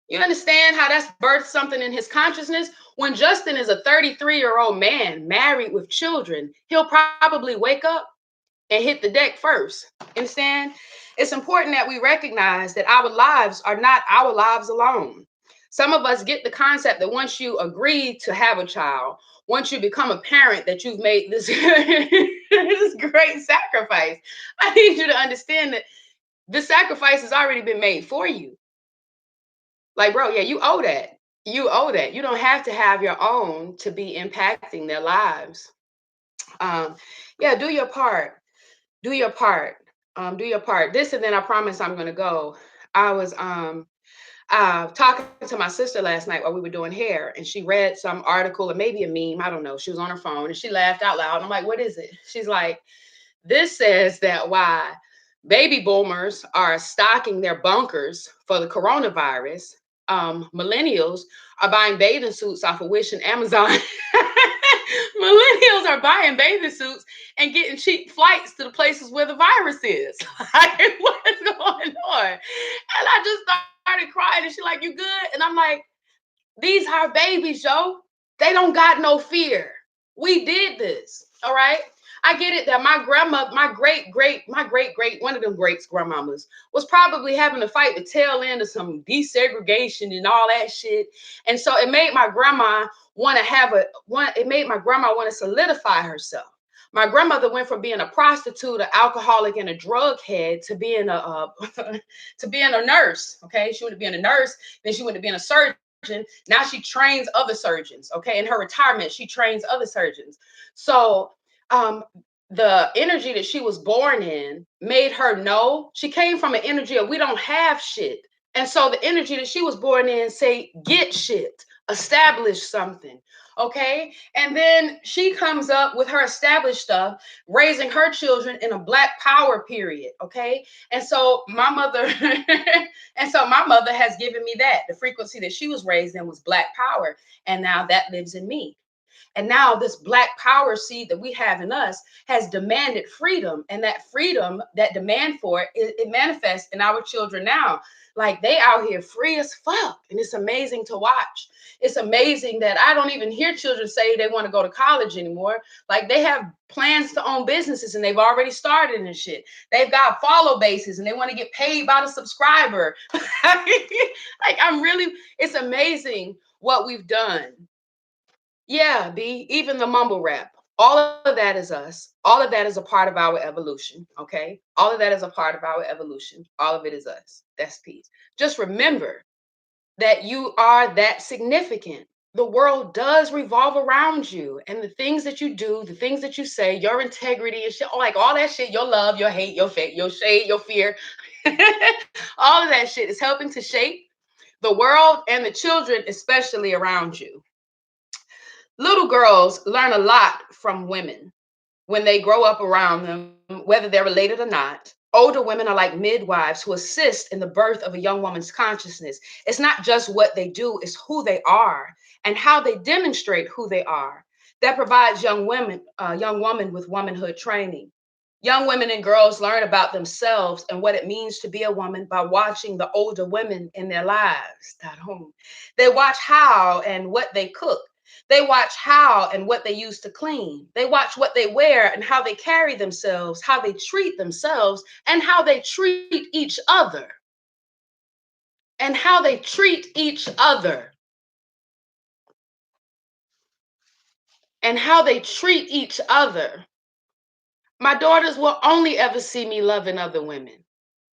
You understand how that's birthed something in his consciousness? When Justin is a 33-year-old man married with children, he'll probably wake up and hit the deck first. Understand? It's important that we recognize that our lives are not our lives alone. Some of us get the concept that once you agree to have a child, once you become a parent, that you've made this, this great sacrifice. I need you to understand that the sacrifice has already been made for you. Like, bro, yeah, you owe that. You owe that. You don't have to have your own to be impacting their lives. Um, yeah, do your part. Do your part. Do your part. This and then I promise I'm gonna go. I was talking to my sister last night while we were doing hair, and she read some article or maybe a meme. I don't know. She was on her phone and she laughed out loud. I'm like, what is it? She's like, this says that why baby boomers are stocking their bunkers for the coronavirus, millennials are buying bathing suits off of Wish and Amazon. Millennials are buying bathing suits and getting cheap flights to the places where the virus is. Like, what's going on? And I just started crying, and she's like, "You good?" And I'm like, these are babies, yo. They don't got no fear. We did this. All right. I get it that my grandma, my great, one of them greats grandmamas was probably having to fight the tail end of some desegregation and all that shit. And so it made my grandma want to have a one, it made my grandma want to solidify herself. My grandmother went from being a prostitute, an alcoholic, and a drug head to being a to being a nurse. Okay, she would be a nurse, then she would be a surgeon. Now she trains other surgeons. Okay, in her retirement, she trains other surgeons. So um, the energy that she was born in made her know she came from an energy of we don't have shit. And so the energy that she was born in say get shit, establish something. Okay. And then she comes up with her established stuff, raising her children in a black power period. Okay. And so my mother and so my mother has given me that. The frequency that she was raised in was black power. And now that lives in me. And now this black power seed that we have in us has demanded freedom. And that freedom, that demand for it, it manifests in our children now. Like they out here free as fuck. And it's amazing to watch. It's amazing that I don't even hear children say they want to go to college anymore. Like they have plans to own businesses and they've already started and shit. They've got follow bases and they want to get paid by the subscriber. Like I'm really, it's amazing what we've done. Yeah, B, even the mumble rap. All of that is us. All of that is a part of our evolution. Okay. All of that is a part of our evolution. All of it is us. That's peace. Just remember that you are that significant. The world does revolve around you. And the things that you do, the things that you say, your integrity and shit, like all that shit, your love, your hate, your faith, your shade, your fear, all of that shit is helping to shape the world and the children, especially around you. Little girls learn a lot from women when they grow up around them, whether they're related or not. Older women are like midwives who assist in the birth of a young woman's consciousness. It's not just what they do, it's who they are and how they demonstrate who they are. That provides young women with womanhood training. Young women and girls learn about themselves and what it means to be a woman by watching the older women in their lives at home. They watch how and what they cook. They watch how and what they use to clean. They watch what they wear and how they carry themselves, how they treat themselves, and how they treat each other. And how they treat each other. And how they treat each other. My daughters will only ever see me loving other women.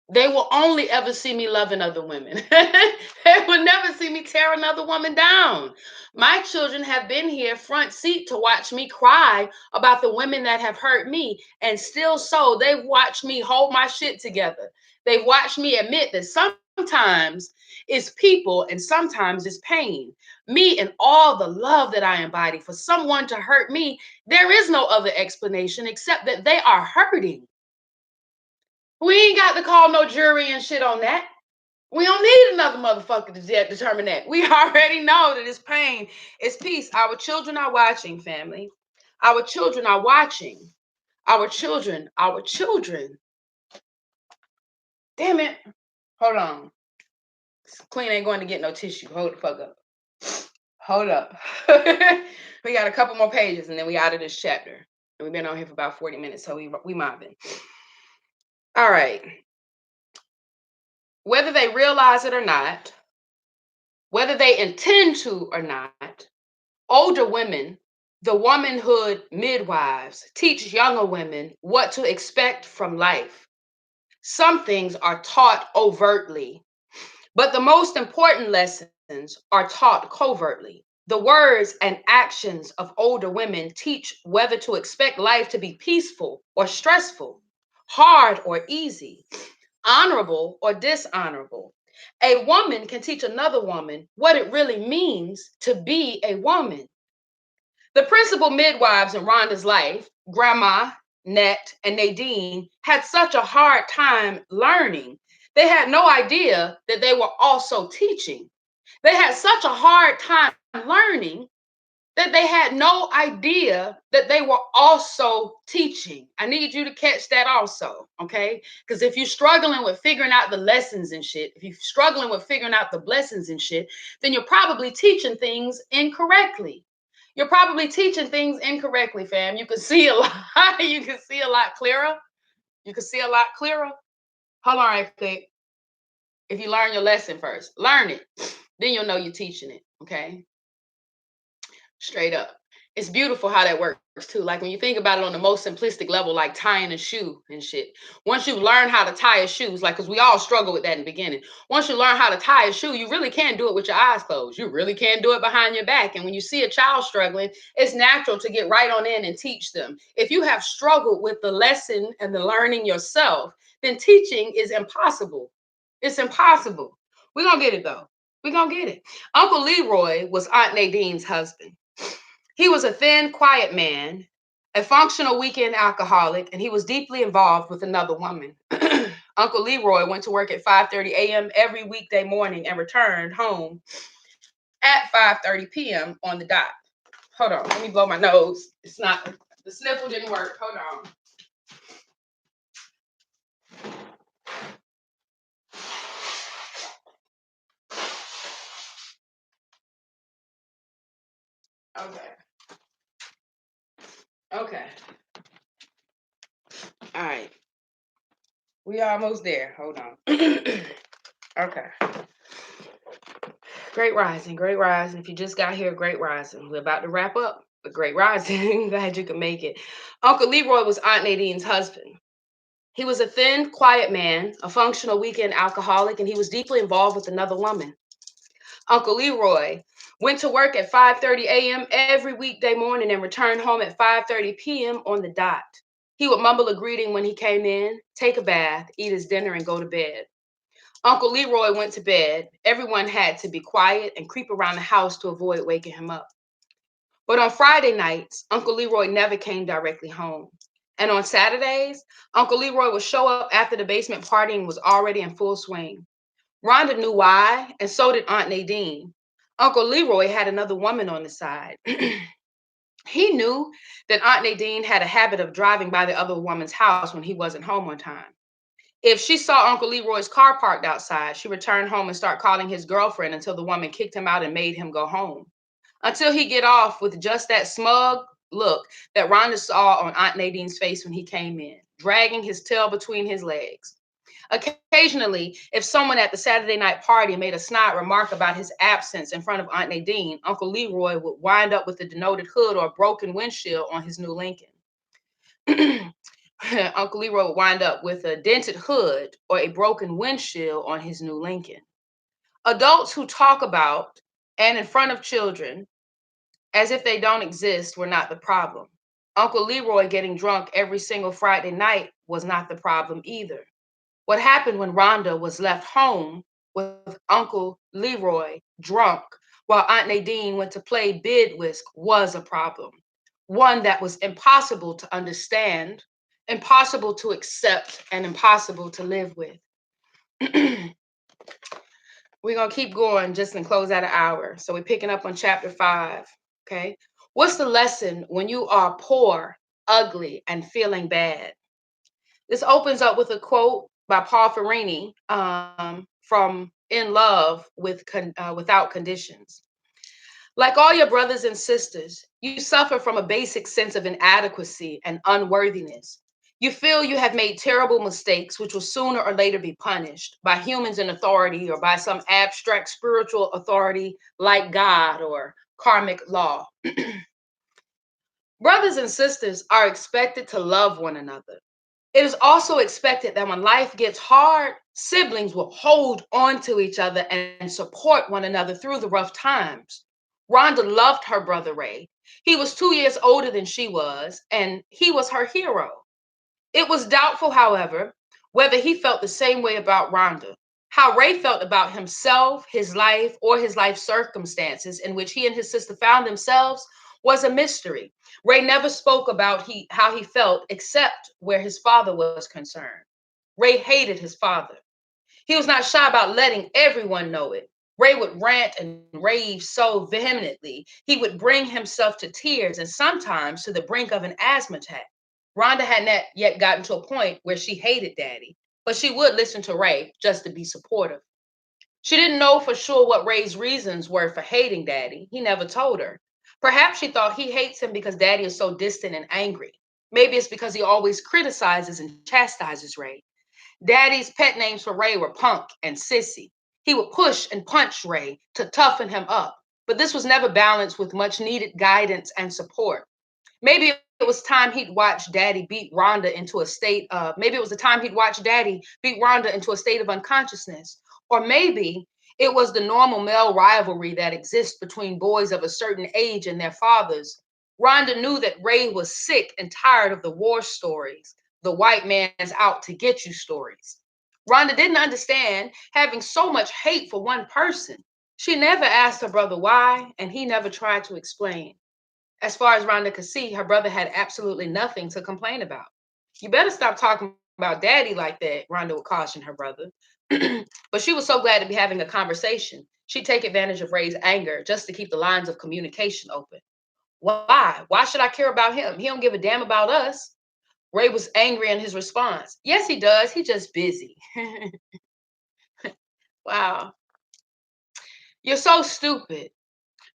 They will only ever see me loving other women. They will never see me tear another woman down. My children have been here front seat to watch me cry about the women that have hurt me. And still so, they've watched me hold my shit together. They've watched me admit that sometimes it's people and sometimes it's pain. Me and all the love that I embody for someone to hurt me, there is no other explanation except that they are hurting. We ain't got to call no jury and shit on that. We don't need another motherfucker to determine that. We already know that it's pain, it's peace. Our children are watching, family. Our children are watching. Our children. Damn it. Hold on. Queen ain't going to get no tissue. Hold the fuck up. Hold up. We got a couple more pages and then we out of this chapter. And we've been on here for about 40 minutes, so we mobbing. All right. Whether they realize it or not, whether they intend to or not, older women, the womanhood midwives, teach younger women what to expect from life. Some things are taught overtly, but the most important lessons are taught covertly. The words and actions of older women teach whether to expect life to be peaceful or stressful, hard or easy, honorable or dishonorable. A woman can teach another woman what it really means to be a woman. The principal midwives in Rhonda's life, Grandma, Net, and Nadine, had such a hard time learning. They had no idea that they were also teaching. They had such a hard time learning that they had no idea that they were also teaching. I need you to catch that also, okay? Because if you're struggling with figuring out the lessons and shit, if you're struggling with figuring out the blessings and shit, then you're probably teaching things incorrectly. You're probably teaching things incorrectly, fam. You can see a lot. You can see a lot clearer. You can see a lot clearer. Hold on right quick. If you learn your lesson first, learn it. Then you'll know you're teaching it, okay? Straight up. It's beautiful how that works too. Like when you think about it on the most simplistic level, like tying a shoe and shit. Once you learn how to tie a shoe, like because we all struggle with that in the beginning. Once you learn how to tie a shoe, you really can do it with your eyes closed. You really can do it behind your back. And when you see a child struggling, it's natural to get right on in and teach them. If you have struggled with the lesson and the learning yourself, then teaching is impossible. It's impossible. We're gonna get it though. We're gonna get it. Uncle Leroy was Aunt Nadine's husband. He was a thin, quiet man, a functional weekend alcoholic, and he was deeply involved with another woman. Uncle Leroy went to work at 5:30 a.m. every weekday morning and returned home at 5:30 p.m. on the dot. Hold on, let me blow my nose. It's not, the sniffle didn't work. Hold on. Okay. Okay. All right. We almost there. Hold on. Okay. Great rising, great rising. If you just got here, great rising. We're about to wrap up, but great rising. Glad you could make it. Uncle Leroy was Aunt Nadine's husband. He was a thin, quiet man, a functional weekend alcoholic, and he was deeply involved with another woman. Uncle Leroy went to work at 5:30 a.m. every weekday morning and returned home at 5:30 p.m. on the dot. He would mumble a greeting when he came in, take a bath, eat his dinner, and go to bed. Uncle Leroy went to bed. Everyone had to be quiet and creep around the house to avoid waking him up. But on Friday nights, Uncle Leroy never came directly home. And on Saturdays, Uncle Leroy would show up after the basement partying was already in full swing. Rhonda knew why, and so did Aunt Nadine. Uncle Leroy had another woman on the side. He knew that Aunt Nadine had a habit of driving by the other woman's house when he wasn't home on time. If she saw Uncle Leroy's car parked outside, she returned home and start calling his girlfriend until the woman kicked him out and made him go home. Until he get off with just that smug look that Rhonda saw on Aunt Nadine's face when he came in, dragging his tail between his legs. Occasionally, if someone at the Saturday night party made a snide remark about his absence in front of Aunt Nadine, Uncle Leroy would wind up with a denoted hood or a broken windshield on his new Lincoln. Uncle Leroy would wind up with a dented hood or a broken windshield on his new Lincoln. Adults who talk about and in front of children as if they don't exist were not the problem. Uncle Leroy getting drunk every single Friday night was not the problem either. What happened when Rhonda was left home with Uncle Leroy drunk while Aunt Nadine went to play bid whisk was a problem. One that was impossible to understand, impossible to accept, and impossible to live with. We're going to keep going just and close out an hour. So we're picking up on chapter 5. Okay. What's the lesson when you are poor, ugly, and feeling bad? This opens up with a quote by Paul Ferrini from In Love Without Conditions. Like all your brothers and sisters, you suffer from a basic sense of inadequacy and unworthiness. You feel you have made terrible mistakes, which will sooner or later be punished by humans in authority or by some abstract spiritual authority like God or karmic law. Brothers and sisters are expected to love one another. It is also expected that when life gets hard, siblings will hold on to each other and support one another through the rough times. Rhonda loved her brother Ray. He was 2 years older than she was, and he was her hero. It was doubtful, however, whether he felt the same way about Rhonda. How Ray felt about himself, his life, or his life circumstances in which he and his sister found themselves was a mystery. Ray never spoke about how he felt except where his father was concerned. Ray hated his father. He was not shy about letting everyone know it. Ray would rant and rave so vehemently, he would bring himself to tears and sometimes to the brink of an asthma attack. Rhonda had not yet gotten to a point where she hated Daddy, but she would listen to Ray just to be supportive. She didn't know for sure what Ray's reasons were for hating Daddy. He never told her. Perhaps she thought he hates him because Daddy is so distant and angry. Maybe it's because he always criticizes and chastises Ray. Daddy's pet names for Ray were Punk and Sissy. He would push and punch Ray to toughen him up, but this was never balanced with much needed guidance and support. Maybe it was time he'd watch Daddy beat Rhonda into a state of, maybe it was the time he'd watch Daddy beat Rhonda into a state of unconsciousness. Or maybe it was the normal male rivalry that exists between boys of a certain age and their fathers. Rhonda knew that Ray was sick and tired of the war stories, the white man's out to get you stories. Rhonda didn't understand having so much hate for one person. She never asked her brother why, and he never tried to explain. As far as Rhonda could see, her brother had absolutely nothing to complain about. You better stop talking about daddy like that, Rhonda would caution her brother. But she was so glad to be having a conversation. She'd take advantage of Ray's anger just to keep the lines of communication open. Why? Why should I care about him? He don't give a damn about us. Ray was angry in his response. Yes, he does. He's just busy. Wow. You're so stupid.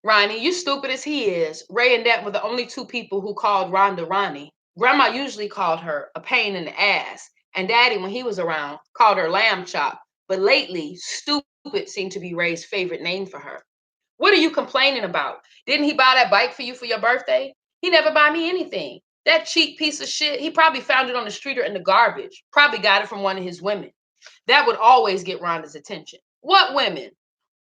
Ronnie, you stupid as he is. Ray and Dad were the only two people who called Rhonda Ronnie. Grandma usually called her a pain in the ass, and Daddy, when he was around, called her lamb chop. But lately, stupid seemed to be Ray's favorite name for her. What are you complaining about? Didn't he buy that bike for you for your birthday? He never buy me anything. That cheap piece of shit, he probably found it on the street or in the garbage. Probably got it from one of his women. That would always get Rhonda's attention. What women?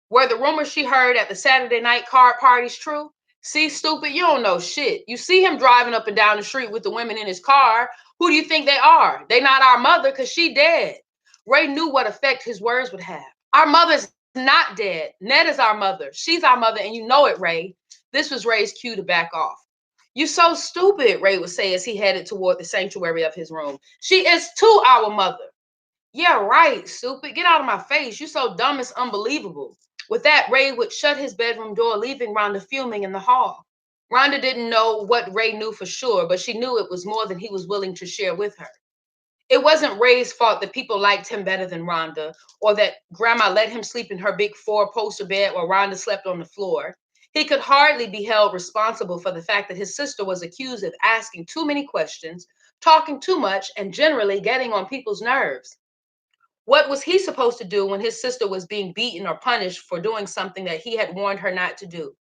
Were the rumors she heard at the Saturday night card parties true? See, stupid, you don't know shit. You see him driving up and down the street with the women in his car. Who do you think they are? They not our mother because she dead. Ray knew what effect his words would have. Our mother's not dead. Ned is our mother. She's our mother, and you know it, Ray. This was Ray's cue to back off. You so stupid, Ray would say as he headed toward the sanctuary of his room. She is to our mother. Yeah, right, stupid. Get out of my face. You so dumb it's unbelievable. With that, Ray would shut his bedroom door, leaving Rhonda fuming in the hall. Rhonda didn't know what Ray knew for sure, but she knew it was more than he was willing to share with her. It wasn't Ray's fault that people liked him better than Rhonda, or that Grandma let him sleep in her big four-poster bed while Rhonda slept on the floor. He could hardly be held responsible for the fact that his sister was accused of asking too many questions, talking too much, and generally getting on people's nerves. What was he supposed to do when his sister was being beaten or punished for doing something that he had warned her not to do?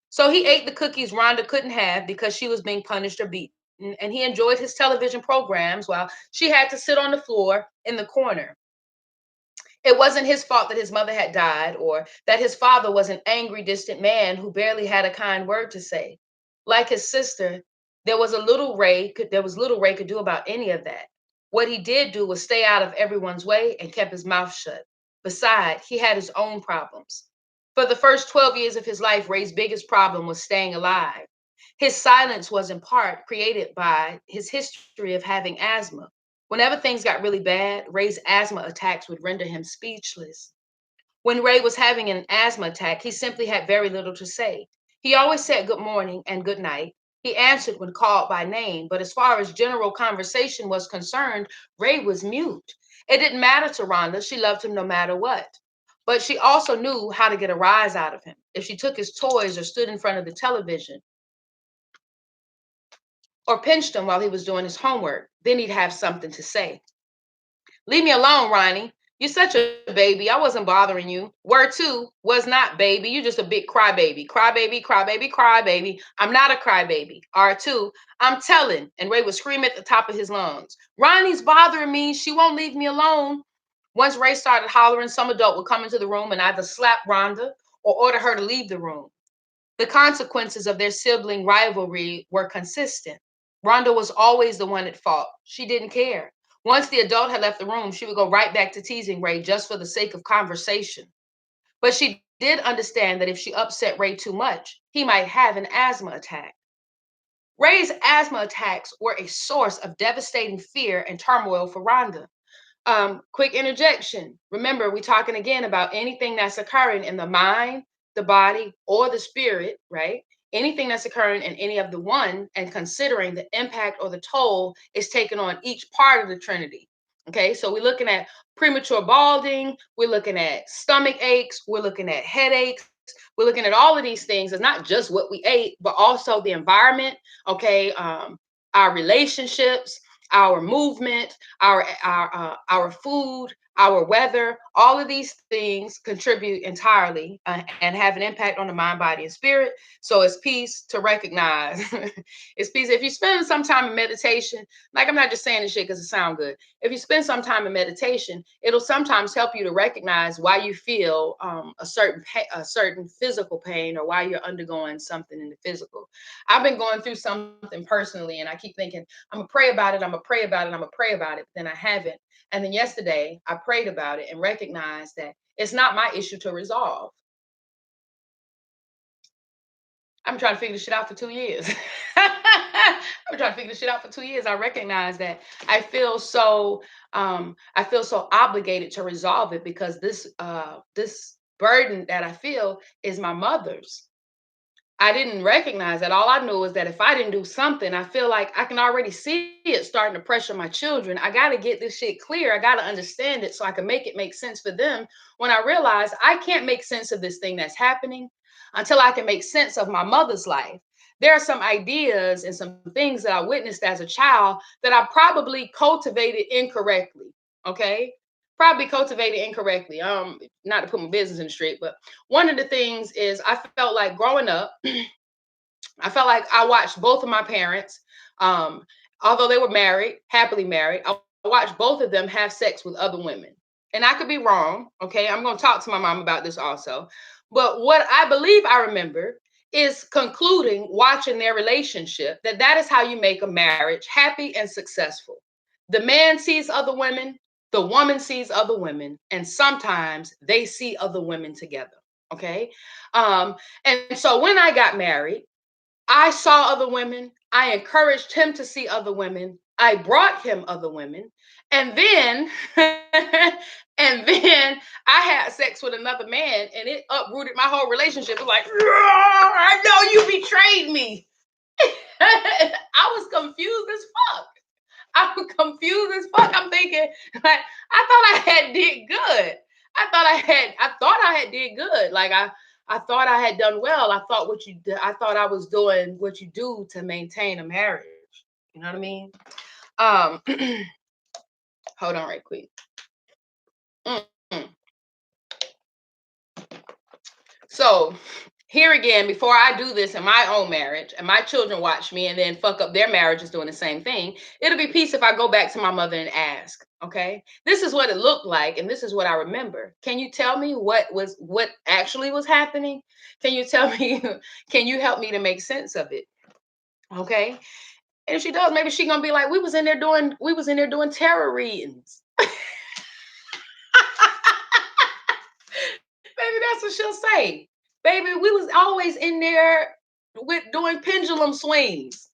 So he ate the cookies Rhonda couldn't have because she was being punished or beaten, and he enjoyed his television programs while she had to sit on the floor in the corner. It wasn't his fault that his mother had died or that his father was an angry, distant man who barely had a kind word to say. Like his sister, there was little Ray could do about any of that. What he did do was stay out of everyone's way and kept his mouth shut. Besides, he had his own problems. For the first 12 years of his life, Ray's biggest problem was staying alive. His silence was in part created by his history of having asthma. Whenever things got really bad, Ray's asthma attacks would render him speechless. When Ray was having an asthma attack, he simply had very little to say. He always said good morning and good night. He answered when called by name, but as far as general conversation was concerned, Ray was mute. It didn't matter to Rhonda. She loved him no matter what. But she also knew how to get a rise out of him. If she took his toys or stood in front of the television or pinched him while he was doing his homework, then he'd have something to say. Leave me alone, Ronnie. You're such a baby. I wasn't bothering you. Word two was not baby. You're just a big crybaby. Crybaby, crybaby, crybaby. I'm not a crybaby. R2, I'm telling. And Ray would scream at the top of his lungs. Ronnie's bothering me. She won't leave me alone. Once Ray started hollering, some adult would come into the room and either slap Rhonda or order her to leave the room. The consequences of their sibling rivalry were consistent. Rhonda was always the one at fault. She didn't care. Once the adult had left the room, she would go right back to teasing Ray just for the sake of conversation. But she did understand that if she upset Ray too much, he might have an asthma attack. Ray's asthma attacks were a source of devastating fear and turmoil for Rhonda. Quick interjection. Remember, we're talking again about anything that's occurring in the mind, the body, or the spirit, right? Anything that's occurring in any of the one, and considering the impact or the toll is taken on each part of the Trinity. Okay, so we're looking at premature balding, we're looking at stomach aches, we're looking at headaches, we're looking at all of these things. It's not just what we ate, but also the environment, okay, our relationships, our movement, our food, our weather, all of these things contribute entirely and have an impact on the mind, body, and spirit. So it's peace to recognize. It's peace. If you spend some time in meditation, like I'm not just saying this shit because it sounds good. If you spend some time in meditation, it'll sometimes help you to recognize why you feel a certain physical pain or why you're undergoing something in the physical. I've been going through something personally, and I keep thinking, I'm gonna pray about it, I'm gonna pray about it, I'm gonna pray about it, but then I haven't. And then yesterday I prayed about it and recognized that it's not my issue to resolve. I'm trying to figure this shit out for 2 years. I'm trying to figure this shit out for 2 years. I recognize that I feel so obligated to resolve it because this burden that I feel is my mother's. I didn't recognize that. All I knew is that if I didn't do something, I feel like I can already see it starting to pressure my children. I got to get this shit clear. I got to understand it so I can make it make sense for them. When I realize I can't make sense of this thing that's happening until I can make sense of my mother's life. There are some ideas and some things that I witnessed as a child that I probably cultivated incorrectly. Okay. Probably cultivated incorrectly. Not to put my business in the street, but one of the things is I felt like growing up, I felt like I watched both of my parents, um, although they were married, happily married, I watched both of them have sex with other women. And I could be wrong. Okay. I'm going to talk to my mom about this also. But what I believe I remember is concluding watching their relationship that that is how you make a marriage happy and successful. The man sees other women, the woman sees other women, and sometimes they see other women together. Okay. And so when I got married, I saw other women. I encouraged him to see other women. I brought him other women. And then, and then I had sex with another man and it uprooted my whole relationship. It was like, I know you betrayed me. I was confused as fuck. I'm confused as fuck. I'm thinking, like, I thought I had did good. I thought I had did good. Like I thought I had done well. I thought I thought I was doing what you do to maintain a marriage. You know what I mean? Um, hold on right quick. Mm-hmm. So here again, before I do this in my own marriage and my children watch me and then fuck up their marriages doing the same thing, it'll be peace if I go back to my mother and ask, okay, this is what it looked like and this is what I remember. Can you tell me what actually was happening? Can you tell me, can you help me to make sense of it? Okay. And if she does, maybe she gonna be like, we was in there doing tarot readings. Maybe that's what she'll say. Baby, we was always in there with doing pendulum swings.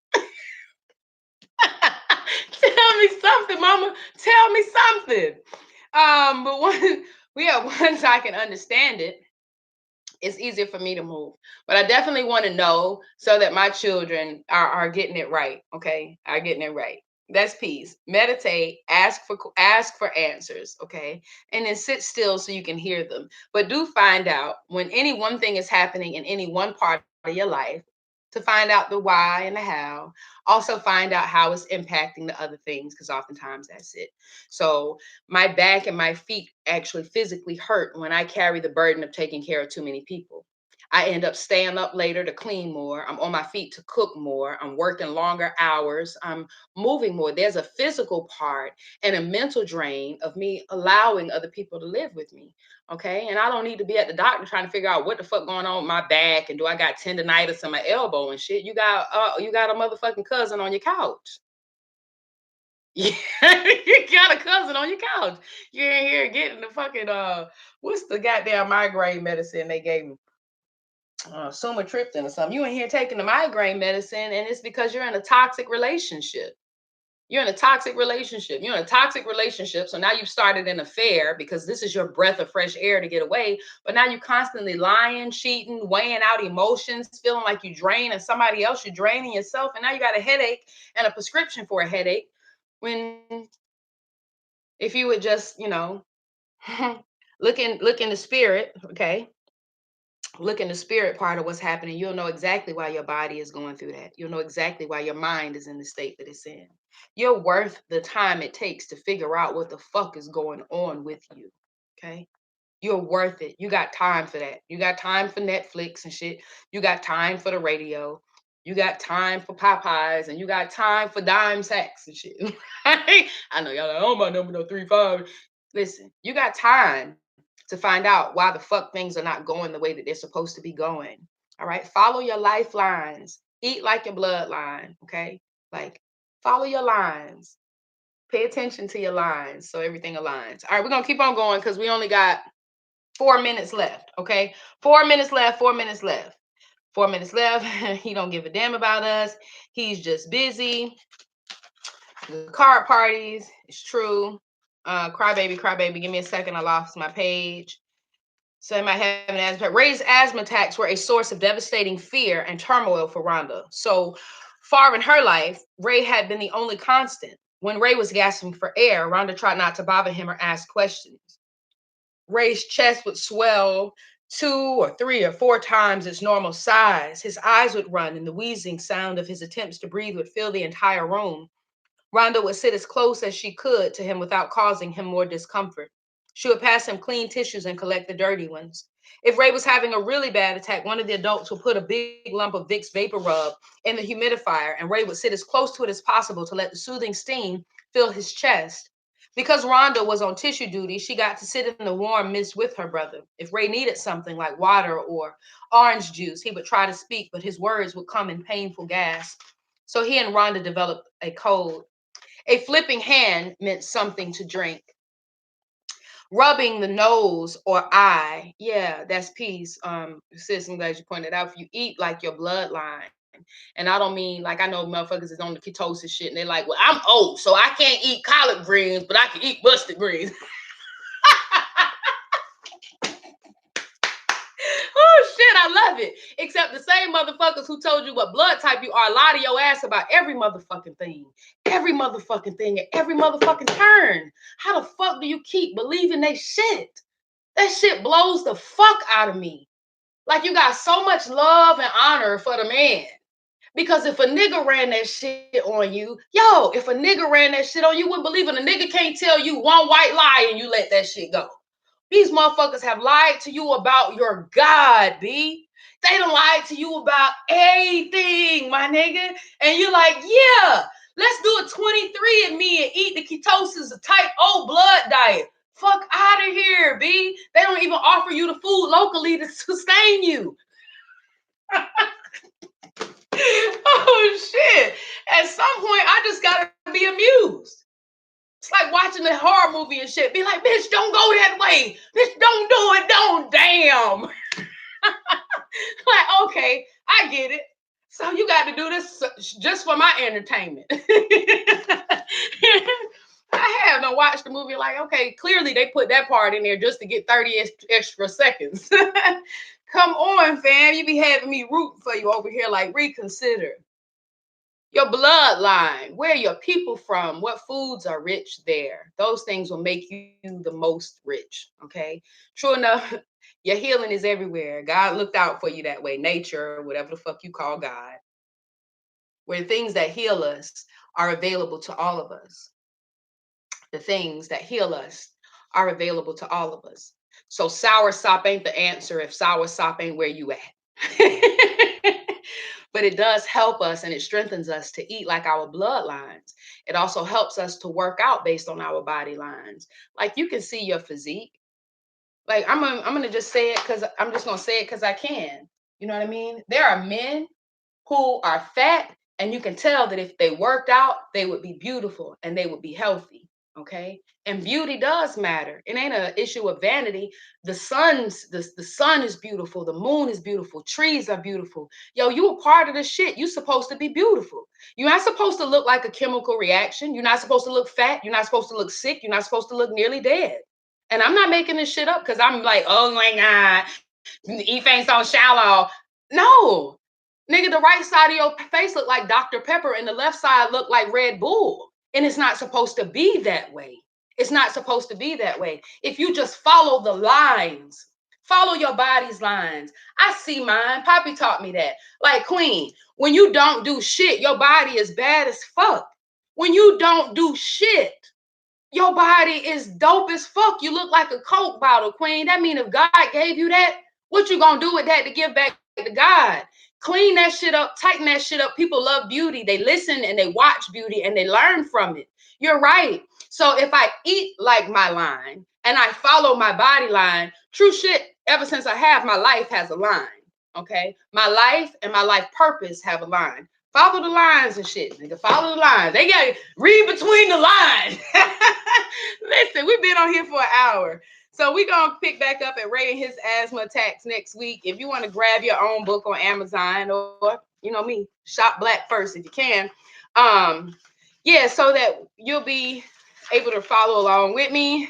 Tell me something, mama. Tell me something. But once I can understand it, it's easier for me to move. But I definitely want to know so that my children are getting it right. Okay, are getting it right. That's peace. Meditate, ask for answers, okay? And then sit still so you can hear them. But do find out when any one thing is happening in any one part of your life to find out the why and the how. Also find out how it's impacting the other things because oftentimes that's it. So my back and my feet actually physically hurt when I carry the burden of taking care of too many people. I end up staying up later to clean more. I'm on my feet to cook more. I'm working longer hours. I'm moving more. There's a physical part and a mental drain of me allowing other people to live with me. Okay. And I don't need to be at the doctor trying to figure out what the fuck going on with my back and do I got tendonitis in my elbow and shit. You got a motherfucking cousin on your couch. Yeah, you got a cousin on your couch. You're in here getting the fucking what's the goddamn migraine medicine they gave me? Sumatriptan or something. You in here taking the migraine medicine, and it's because you're in a toxic relationship. You're in a toxic relationship. You're in a toxic relationship. So now you've started an affair because this is your breath of fresh air to get away. But now you constantly lying, cheating, weighing out emotions, feeling like you drain and somebody else, you're draining yourself. And now you got a headache and a prescription for a headache. When if you would just, look in the spirit, okay, look in the spirit part of what's happening, you'll know exactly why your body is going through that. You'll know exactly why your mind is in the state that it's in. You're worth the time it takes to figure out what the fuck is going on with you. Okay. You're worth it. You got time for that. You got time for Netflix and shit. You got time for the radio. You got time for Popeyes and you got time for dime sacks and shit. Right? I know y'all like, oh, my number no 3-5. Listen, you got time to find out why the fuck things are not going the way that they're supposed to be going. All right. Follow your lifelines. Eat like your bloodline. Okay. Like follow your lines. Pay attention to your lines so everything aligns. All right, we're gonna keep on going because we only got 4 minutes left. Okay. 4 minutes left. 4 minutes left. 4 minutes left. He don't give a damn about us. He's just busy. The card parties. It's true. Crybaby, crybaby. Give me a second. I lost my page. So they might have an asthma attack. Ray's asthma attacks were a source of devastating fear and turmoil for Rhonda. So far in her life, Ray had been the only constant. When Ray was gasping for air, Rhonda tried not to bother him or ask questions. Ray's chest would swell 2 or 3 or 4 times its normal size. His eyes would run, and the wheezing sound of his attempts to breathe would fill the entire room. Rhonda would sit as close as she could to him without causing him more discomfort. She would pass him clean tissues and collect the dirty ones. If Ray was having a really bad attack, one of the adults would put a big lump of Vicks Vapor Rub in the humidifier, and Ray would sit as close to it as possible to let the soothing steam fill his chest. Because Rhonda was on tissue duty, she got to sit in the warm mist with her brother. If Ray needed something like water or orange juice, he would try to speak, but his words would come in painful gasps. So he and Rhonda developed a code. A flipping hand meant something to drink. Rubbing the nose or eye, yeah, that's peace. Sis, I'm glad you pointed out. If you eat like your bloodline, and I don't mean like I know motherfuckers is on the ketosis shit, and they're like, well, I'm old, so I can't eat collard greens, but I can eat busted greens. Oh shit, I love it. Except the same motherfuckers who told you what blood type you are lie to your ass about every motherfucking thing. Every motherfucking thing at every motherfucking turn. How the fuck do you keep believing they shit? That shit blows the fuck out of me. Like you got so much love and honor for the man. Because if a nigga ran that shit on you, if a nigga ran that shit on you, wouldn't believe it. A nigga can't tell you one white lie and you let that shit go. These motherfuckers have lied to you about your God, B. They done lied to you about everything, my nigga. And you're like, yeah, let's do a 23 and me and eat the ketosis, a type O blood diet. Fuck out of here, B. They don't even offer you the food locally to sustain you. Oh shit. At some point, I just gotta be amused. It's like watching a horror movie and shit. Be like, bitch, don't go that way. Bitch, don't do it. Don't damn. Like, okay, I get it. So you got to do this just for my entertainment. I haven't watched the movie like, okay, clearly they put that part in there just to get 30 extra seconds. Come on, fam. You be having me rooting for you over here like reconsider. Your bloodline, where your people from, what foods are rich there. Those things will make you the most rich. Okay. True enough, your healing is everywhere. God looked out for you that way. Nature, whatever the fuck you call God. Where things that heal us are available to all of us. The things that heal us are available to all of us. So sour sop ain't the answer if sour sop ain't where you at. But it does help us and it strengthens us to eat like our bloodlines. It also helps us to work out based on our body lines. Like you can see your physique. Like I'm gonna just say it because I'm just gonna say it because I can. You know what I mean? There are men who are fat, and you can tell that if they worked out, they would be beautiful and they would be healthy. Okay. And beauty does matter. It ain't an issue of vanity. The sun is beautiful, the moon is beautiful, trees are beautiful. Yo, you a part of the shit. You supposed to be beautiful. You're not supposed to look like a chemical reaction. You're not supposed to look fat. You're not supposed to look sick. You're not supposed to look nearly dead. And I'm not making this shit up because I'm like, oh my God, Ife ain't so shallow. No, nigga, the right side of your face look like Dr. Pepper and the left side look like Red Bull. And it's not supposed to be that way. It's not supposed to be that way. If you just follow the lines, follow your body's lines. I see mine. Poppy taught me that. Like Queen, when you don't do shit, your body is bad as fuck. When you don't do shit, your body is dope as fuck. You look like a Coke bottle, Queen. That mean if God gave you that, what you gonna do with that to give back to God? Clean that shit up, tighten that shit up. People love beauty. They listen and they watch beauty and they learn from it. You're right. So if I eat like my line and I follow my body line, true shit, ever since I have my life has a line. Okay. My life and my life purpose have a line. Follow the lines and shit, nigga. Follow the lines. They got to read between the lines. Listen, we've been on here for an hour. So we're going to pick back up at Ray and his asthma attacks next week. If you want to grab your own book on Amazon or, you know me, shop black first if you can. Yeah, so that you'll be able to follow along with me.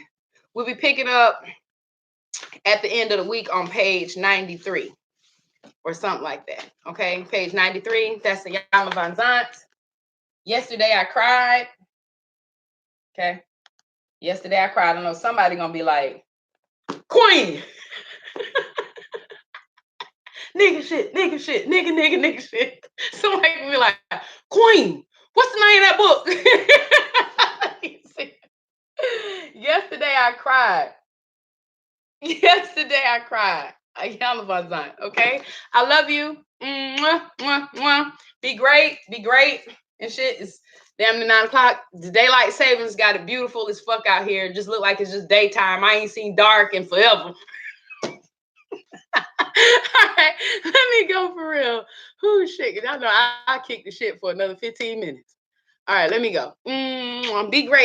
We'll be picking up at the end of the week on page 93 or something like that. Okay, page 93. That's the Yama Van Zant. Yesterday I cried. Okay. Yesterday I cried. I know somebody gonna be like, Queen, nigga shit, nigga shit, nigga shit. Somebody can be like, Queen, what's the name of that book? Yesterday I cried. Yesterday I cried. Okay. I love you. Mwah, mwah, mwah. Be great. Be great. And shit. It's damn near 9 o'clock. The daylight savings got it beautiful as fuck out here. It just look like it's just daytime. I ain't seen dark in forever. All right, let me go for real. Who shit? Y'all know I kick the shit for another 15 minutes. All right, let me go. Be great.